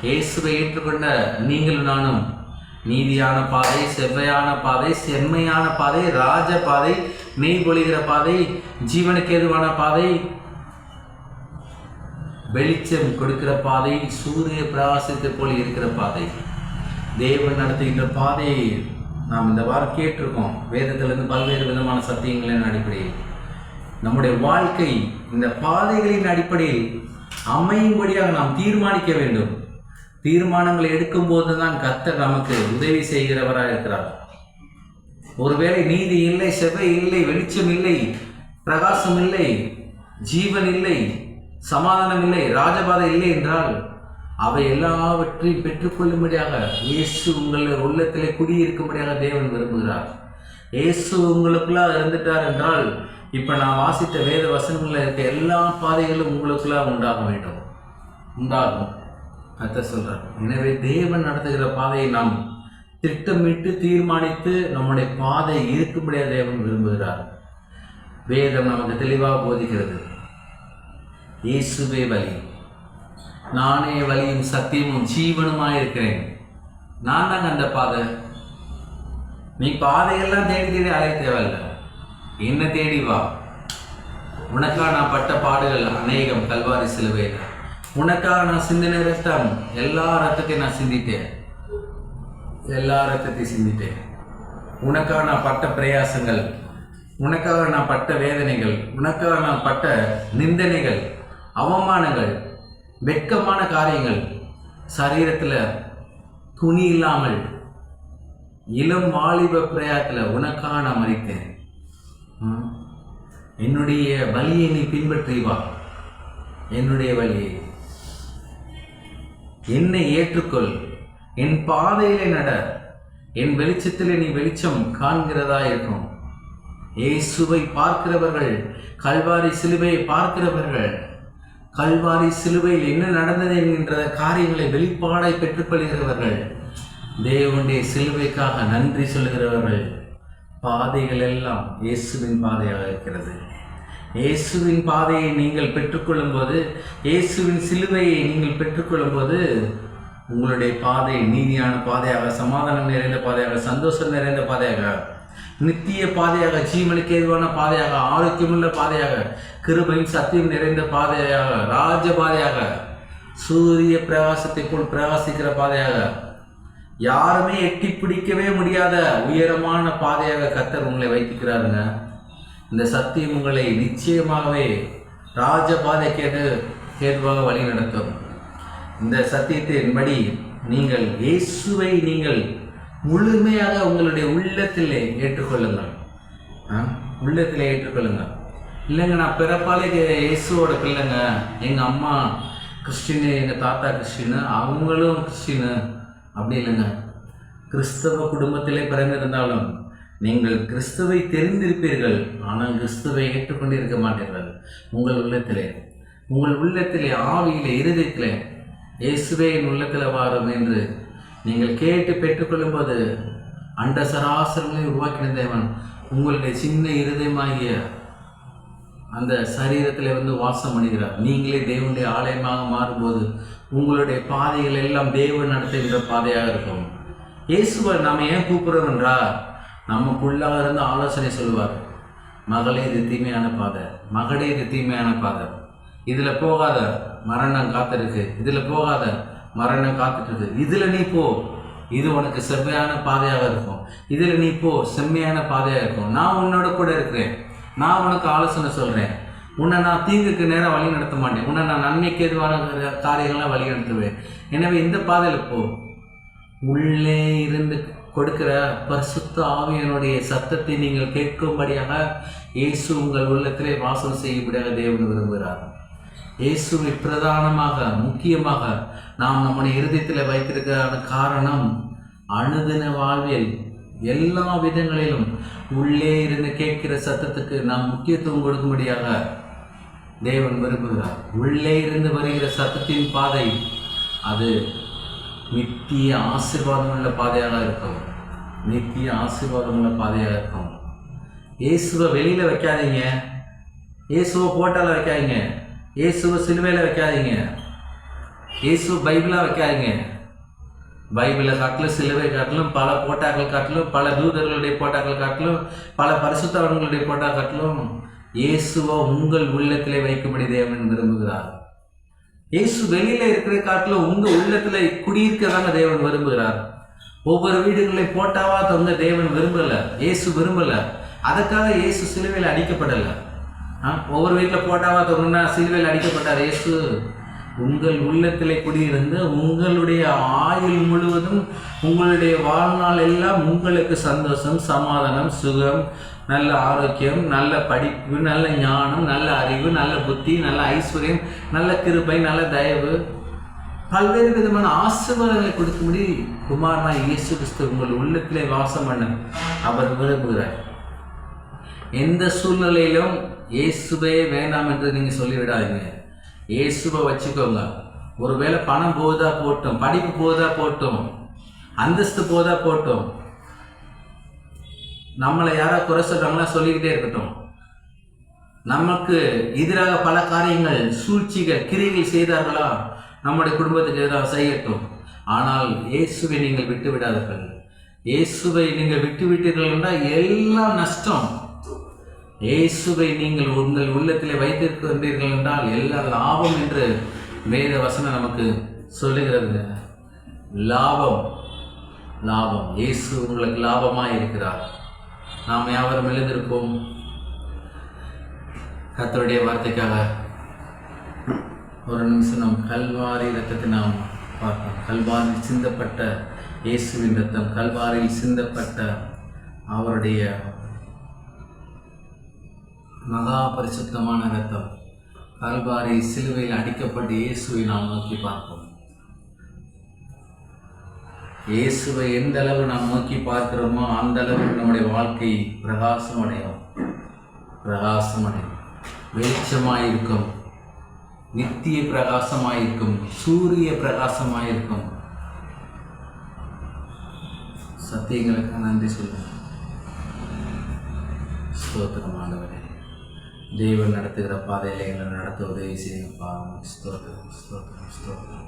இயேசுவை ஏற்றுக்கொண்ட நீங்களும் நானும் நீதியான பாதை, செவ்வையான பாதை, செம்மையான பாதை, ராஜ பாதை, நெய் பொழிகிற பாதை, ஜீவனுக்கு ஏதுவான பாதை, வெளிச்சம் கொடுக்கிற பாதை, சூரிய பிரகாசத்தை போல இருக்கிற பாதை, தேவன் நடத்துகின்ற பாதையை நாம் இந்த வாரம் கேட்டிருக்கோம். வேதத்திலிருந்து பல்வேறு விதமான சத்தியங்களின் அடிப்படையில் நம்முடைய வாழ்க்கை இந்த பாதைகளின் அடிப்படையில் அமையும்படியாக நாம் தீர்மானிக்க வேண்டும். தீர்மானங்களை எடுக்கும் போது தான் கர்த்தர் நமக்கு உதவி செய்கிறவராக இருக்கிறார். ஒருவேளை நீதி இல்லை, செவ்வை இல்லை, வெளிச்சம் இல்லை, பிரகாசம் இல்லை, ஜீவன் இல்லை, சமாதானம் இல்லை, ராஜபாதை இல்லை என்றால் அவை எல்லாவற்றையும் பெற்றுக்கொள்ளும்படியாக இயேசு உங்கள் உள்ளத்திலே குடியிருக்கும்படியாக தேவன் விரும்புகிறார். இயேசு உங்களுக்குள்ளா இருந்துட்டார் என்றால் இப்போ நான் வாசித்த வேத வசனங்களில் இருக்க எல்லா பாதைகளும் உங்களுக்குள்ளா உண்டாக வேண்டும், உண்டாகும். கர்த்தர் சொல்றார். எனவே தேவன் நடத்துகிற பாதையை நாம் திட்டமிட்டு தீர்மானித்து நம்முடைய பாதை இருக்கும்படியாக தேவன் விரும்புகிறார். வேதம் நமக்கு தெளிவாக போதிக்கிறது. இயேசுவே வழி, நானே வழியும் சத்தியமும் ஜீவனுமாய் இருக்கிறேன். நான் தாங்க அந்த பாதை. நீ பாதையெல்லாம் தேடி தேடி அலைய தேவையில்லை, என்ன தேடி வா. உனக்காக நான் பட்ட பாடுகள் அநேகம் கல்வாரி சிலுவையில். உனக்காக நான் சிந்தின ரத்தம், எல்லா ரத்தத்தையும் நான் சிந்திட்டேன், எல்லா ரத்தத்தையும் சிந்திட்டேன். உனக்காக நான் பட்ட பிரயாசங்கள், உனக்காக நான் பட்ட வேதனைகள், உனக்காக நான் பட்ட நிந்தனைகள், அவமானங்கள், வெட்கமான காரியங்கள், சரீரத்தில் துணி இல்லாமல் இளம் வாலிப பிரயாத்தில் உனக்காக நான் மறித்தேன். என்னுடைய வழியை நீ பின்பற்றி வா, என்னுடைய வழியை, என்னை ஏற்றுக்கொள், என் பாதையிலே நட, என் வெளிச்சத்திலே நீ வெளிச்சம் காண்கிறதா இருக்கும். இயேசுவை பார்க்கிறவர்கள், கல்வாரி சிலுவையை பார்க்கிறவர்கள், கல்வாரி சிலுவையில் என்ன நடந்தது என்கின்ற காரியங்களை வெளிப்பாடாய் பெற்றுக்கொள்கிறவர்கள், தேவனுடைய சிலுவைக்காக நன்றி சொல்கிறவர்கள், பாதைகள் எல்லாம் இயேசுவின் பாதையாக இருக்கிறது. இயேசுவின் பாதையை நீங்கள் பெற்றுக்கொள்ளும் போது, இயேசுவின் சிலுவையை நீங்கள் பெற்றுக்கொள்ளும் போது உங்களுடைய பாதை நீதியான பாதையாக, சமாதானம் நிறைந்த பாதையாக, சந்தோஷம் நிறைந்த பாதையாக, நித்திய பாதையாக, ஜீவனுக்கு ஏதுவான பாதையாக, ஆரோக்கியமுள்ள பாதையாக, கிருபையும் சத்தியம் நிறைந்த பாதையாக, ராஜ பாதையாக, சூரிய பிரகாசத்தை போல் பிரகாசிக்கிற பாதையாக, யாருமே எட்டி பிடிக்கவே முடியாத உயரமான பாதையாக கர்த்தர் உங்களை வைத்திருக்கிறாருங்க. இந்த சத்தியம் உங்களை நிச்சயமாகவே ராஜபாதைக்கு ஏதுவாக வழி நடத்தும். இந்த சத்தியத்தின்படி நீங்கள் இயேசுவை நீங்கள் முழுமையாக உங்களுடைய உள்ளத்திலே ஏற்றுக்கொள்ளுங்கள். உள்ளத்திலே ஏற்றுக்கொள்ளுங்கள். இல்லைங்க நான் பிறப்பாலே இயேசுவோட பிள்ளைங்க, எங்கள் அம்மா கிறிஸ்டின்னு, எங்கள் தாத்தா கிறிஸ்டின்னு, அவங்களும் கிறிஸ்டின்னு, அப்படி இல்லைங்க. கிறிஸ்தவ குடும்பத்திலே பிறந்திருந்தாலும் நீங்கள் கிறிஸ்துவை தெரிந்திருப்பீர்கள், ஆனால் கிறிஸ்துவை ஏற்றுக்கொண்டிருக்க மாட்டீர்கள். உங்கள் உள்ளத்திலே ஆவியிலே இருதயத்திலே இயேசுவே என் உள்ளத்தில் வாரும் என்று நீங்கள் கேட்டு பெற்றுக்கொள்ளும் போது அண்ட சராசரங்களை உருவாக்கின தேவன் உங்களுடைய சின்ன இருதயமாகிய அந்த சரீரத்தில் வாசம் பண்ணுகிறார். நீங்களே தேவனுடைய ஆலயமாக மாறும்போது உங்களுடைய பாதைகள் எல்லாம் தேவன் நடத்துகின்ற பாதையாக இருக்கும். இயேசுவை நாம் ஏன் கூப்பிடுறோம் என்றால், நமக்குள்ளாக இருந்து ஆலோசனை சொல்லுவார். மகளே இது தீமையான பாதை, மகளே இது தீமையான பாதை, இதில் போகாத மரணம் காத்திருக்கு, இதில் போகாத மரணம் காத்துட்டு, இதில் நீ போ, இது உனக்கு செம்மையான பாதையாக இருக்கும், இதில் நீ போ, செம்மையான பாதையாக இருக்கும். நான் உன்னோட கூட இருக்கிறேன், நான் உனக்கு ஆலோசனை சொல்கிறேன், உன்னை நான் தீங்குக்கு நேரம் வழி நடத்த மாட்டேன், உன்னை நான் நன்மைக்கு எதுவான காரியங்கள்லாம் வழி நடத்துவேன். எனவே இந்த பாதையில் போ. உள்ளே இருந்து கொடுக்கிற பரிசுத்த ஆவியனுடைய சத்தத்தை நீங்கள் கேட்கும்படியாக இயேசு உங்கள் உள்ளத்திலே வாசம் செய்யும்படியாக தேவன் விரும்புகிறார். இயேசுவை பிரதானமாக முக்கியமாக நாம் நம்முடைய இருதயத்தில் வைத்திருக்கிற காரணம், அனுதின வாழ்வில் எல்லா விதங்களிலும் உள்ளே இருந்து கேட்கிற சத்தத்துக்கு நாம் முக்கியத்துவம் கொடுக்கும்படியாக தேவன் விரும்புகிறார். உள்ளே இருந்து வருகிற சத்தத்தின் பாதை அது நித்திய ஆசீர்வாதமுள்ள பாதையாக இருக்கும். நித்திய ஆசீர்வாதமுள்ள பாதையாக இருக்கும். இயேசுவை வெளியில் வைக்காதீங்க, இயேசுவை போட்டால வைக்காதீங்க, இயேசுவை சிலுவையில் வைக்காதீங்க, இயேசு பைபிளாக வைக்காதீங்க. பைபிளை காட்டிலும் சிலுவை காட்டிலும் பல போட்டாக்கள் காட்டிலும் பல தூதர்களுடைய போட்டாக்கள் காட்டிலும் பல பரிசுத்தவான்களுடைய போட்டா காட்டிலும் இயேசுவை உங்கள் உள்ளத்திலே வைக்கும்படி தேவன் விரும்புகிறார். இயேசு வெளியில இருக்கிற காட்டிலும் உங்க உள்ளத்துல குடியிருக்கதாங்க தேவன் விரும்புகிறார். ஒவ்வொரு வீடுகளையும் போட்டாவா தொங்க தேவன் விரும்பல, இயேசு விரும்பல. அதுக்காக இயேசு சிலுவையில் அடிக்கப்படல. ஒவ்வொரு வீட்டில் போட்டாவா தொங்குன்னா சிலுவையில் அடிக்கப்பட்டார். இயேசு உங்கள் உள்ளத்திலே குடியிருந்து உங்களுடைய ஆயுள் முழுவதும் உங்களுடைய வாழ்நாள் எல்லாம் உங்களுக்கு சந்தோஷம், சமாதானம், சுகம், நல்ல ஆரோக்கியம், நல்ல படிப்பு, நல்ல ஞானம், நல்ல அறிவு, நல்ல புத்தி, நல்ல ஐஸ்வர்யம், நல்ல கிருபை, நல்ல தயவு, பல்வேறு விதமான ஆசீர்வாதங்களை கொடுக்கும்படி குமாரனா இயேசு கிறிஸ்து உங்கள் உள்ளத்திலே வாசம் பண்ண அவர் விரும்புகிறார். எந்த சூழ்நிலையிலும் இயேசுவே வேண்டாம் என்று நீங்க சொல்லிவிடாதீங்க. இயேசுவை வச்சுக்கோங்க. ஒருவேளை பணம் போதா போட்டோம், படிப்பு போதா போட்டோம், அந்தஸ்து போதா போட்டோம், நம்மளை யாரோ குறை சொல்றாங்களா சொல்லிக்கிட்டே இருக்கட்டும். நமக்கு எதிராக பல காரியங்கள், சூழ்ச்சிகள், கிரிகள் செய்தார்களா நம்முடைய குடும்பத்துக்கு எதிராக செய்யட்டும். ஆனால் இயேசுவை நீங்கள் விட்டு விடாதீர்கள். இயேசுவை நீங்கள் விட்டு விட்டீர்கள் என்றால் எல்லாம் நஷ்டம். இயேசுவை நீங்கள் உங்கள் உள்ளத்திலே வைத்திருக்கின்றீர்கள் என்றால் எல்லா லாபம் என்று வேத வசனம் நமக்கு சொல்லுகிறது. லாபம், லாபம். இயேசு உங்களுக்கு லாபமாக இருக்கிறார். நாம் யாவரும் எழுந்திருப்போம். கர்த்தருடைய வார்த்தைக்காக ஒரு நிமிஷம் நாம் கல்வாரி இரத்தத்தை நாம் பார்ப்போம். கல்வாரியில் சிந்தப்பட்ட இயேசுவின் இரத்தம், கல்வாரியில் சிந்தப்பட்ட அவருடைய மகா பரிசுத்தமான இரத்தம், கல்வாரி சிலுவையில் அடிக்கப்பட்ட இயேசுவை நாம் நோக்கி பார்ப்போம். இயேசுவை எந்த அளவு நாம் நோக்கி பார்க்கிறோமோ அந்த அளவுக்கு நம்முடைய வாழ்க்கை பிரகாசமடையும், பிரகாசமடையும், வெளிச்சமாயிருக்கும், நித்திய பிரகாசமாயிருக்கும், சூரிய பிரகாசமாயிருக்கும். சத்தியங்களுக்கு நன்றி சொல்லுங்கள். ஸ்தோத்திரம் ஆண்டவரே. தேவன் நடத்துகிற பாதையில் எங்களை நடத்த உதவி செய்யுங்கப்பா. ஸ்தோத்திரம், ஸ்தோத்திரம், ஸ்தோத்திரம்.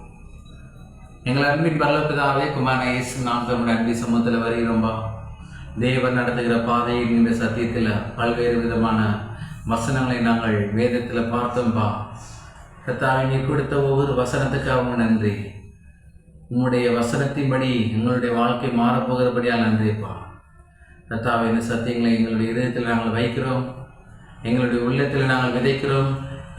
எங்கள் அன்பின் பரலோகபிதாவே, குமாரன் இயேசு நாமத்தில் அன்பி சமூகத்தில் வருகிறோம்பா. தேவன் நடத்துகிற பாதையில் இந்த சத்தியத்தில் பல்வேறு விதமான வசனங்களை நாங்கள் வேதத்தில் பார்த்தோம்பா. கர்த்தாவே, நீ கொடுத்த ஒவ்வொரு வசனத்துக்காகவும் நன்றி. உங்களுடைய வசனத்தின்படி எங்களுடைய வாழ்க்கை மாறப்போகிறபடியால் நன்றிப்பா. கர்த்தாவே, இந்த சத்தியங்களை எங்களுடைய இதயத்தில் நாங்கள் வைக்கிறோம், எங்களுடைய உள்ளத்தில் நாங்கள் விதைக்கிறோம்.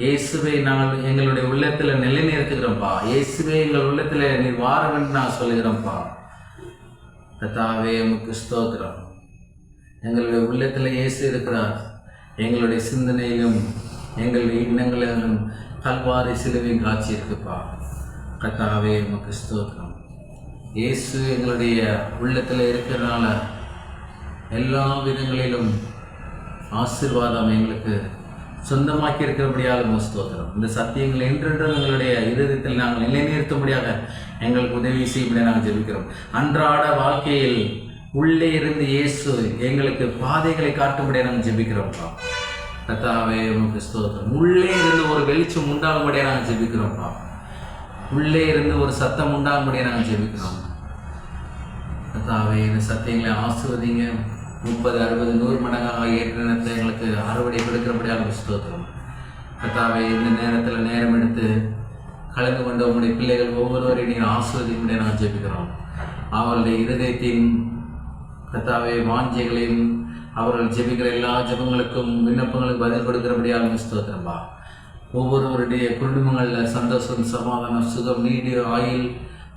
இயேசுவை நாங்கள் எங்களுடைய உள்ளத்தில் நிலைநிறுத்துகிறோம்ப்பா. இயேசுவே எங்கள் உள்ளத்தில் நீர் வாரம் என்று நாங்கள் சொல்லுகிறோம்ப்பா. கர்த்தாவே, உமக்கு ஸ்தோத்திரம். எங்களுடைய உள்ளத்தில் இயேசு இருக்கிறார். எங்களுடைய சிந்தனையிலும் எங்களுடைய எண்ணங்களிலும் கல்வாரி சிலுவையின் காட்சி இருக்குப்பா. கர்த்தாவே, உமக்கு ஸ்தோத்திரம். இயேசு எங்களுடைய உள்ளத்தில் இருக்கிறதுனால எல்லா விதங்களிலும் ஆசீர்வாதம் எங்களுக்கு சொந்தமாக்கி இருக்கிறபடியாக ஸ்தோத்திரம். இந்த சத்தியங்கள் என்றென்றும் எங்களுடைய இதயத்தில் நாங்கள் நிலைநிறுத்தும்படியாக எங்களுக்கு உதவி செய்யும்படியாக நாங்கள் ஜெபிக்கிறோம். அன்றாட வாழ்க்கையில் உள்ளே இருந்து இயேசு எங்களுக்கு பாதைகளை காட்டும்படியாக நாங்கள் ஜெபிக்கிறோம்ப்பா. கர்த்தாவே, உமக்கு ஸ்தோத்திரம். உள்ளே இருந்து ஒரு வெளிச்சம் உண்டாகும்படியாக நாங்கள் ஜெபிக்கிறோம்ப்பா. உள்ளே இருந்து ஒரு சத்தம் உண்டாகும்படியாக நாங்கள் ஜெபிக்கிறோம். கர்த்தாவே, இந்த சத்தியங்களை ஆசீர்வதிங்க. 30, 60, 100 மடங்காக ஏற்றினத்தை எங்களுக்கு அறுவடை கொடுக்கிறபடியாக ஸ்தோத்திரம். கர்த்தாவே, இந்த நேரத்தில் நேரம் எடுத்து கலந்து கொண்ட உங்களுடைய பிள்ளைகள் ஒவ்வொருவரையும் நீங்கள் ஆசீர்வதிக்கும்படியாக நாங்கள் ஜெபிக்கிறோம். அவர்களுடைய இருதயத்தின் கர்த்தாவே வாஞ்சைகளையும் அவர்கள் ஜெபிக்கிற எல்லா ஜெபங்களுக்கும் விண்ணப்பங்களுக்கு பதில் கொடுக்கிறபடியாக ஸ்தோத்திரம்பா. ஒவ்வொருவருடைய குடும்பங்களில் சந்தோஷம், சமாதானம், சுகம், நீடிய ஆயுள்,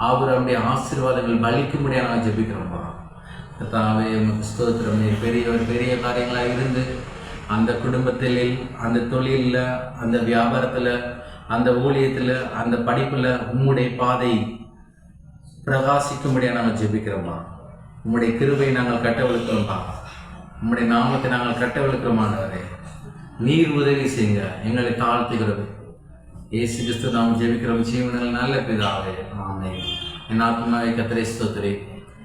அவருடைய ஆசீர்வாதங்கள் பலிக்கும்படியாக நாங்கள் ஜெபிக்கிறோம்ப்பா. கர்த்தாவே, உமக்கு ஸ்தோத்திரம். நீர் பெரிய காரியங்களாக இருந்து அந்த குடும்பத்தில், அந்த தொழிலில், அந்த வியாபாரத்தில், அந்த ஊழியத்தில், அந்த படிப்பில் உம்முடைய பாதை பிரகாசிக்கும்படியாக நாங்கள் ஜெபிக்கிறோம்ப்பா. உம்முடைய கிருபை நாங்கள் கட்டவிழ்க்கிறோம்ப்பா. உம்முடைய நாமத்தை நாங்கள் கட்டவிழ்க்கிறோமானவரே. நீர் உதவி செய்யுங்க, எங்களை தாழ்த்துகிறது. இயேசு கிறிஸ்து நாம் ஜெபிக்கிறோம் ஜீவனில் நல்ல பிதாவே, ஆமென். என் ஆத்மாவை கர்த்தரை ஸ்தோத்திரி,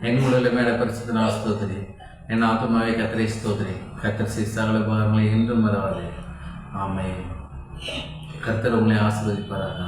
என் முழுவதும் மேல பரிசுத்த ஸ்தோத்திரி. என் ஆத்மாவை கர்த்தரை ஸ்தோத்திரி, கர்த்தர் செய்த சகல உபகாரங்களை என்றும் மறவாதே. ஆமென். கர்த்தர் உங்களை ஆசீர்வதிப்பாராக.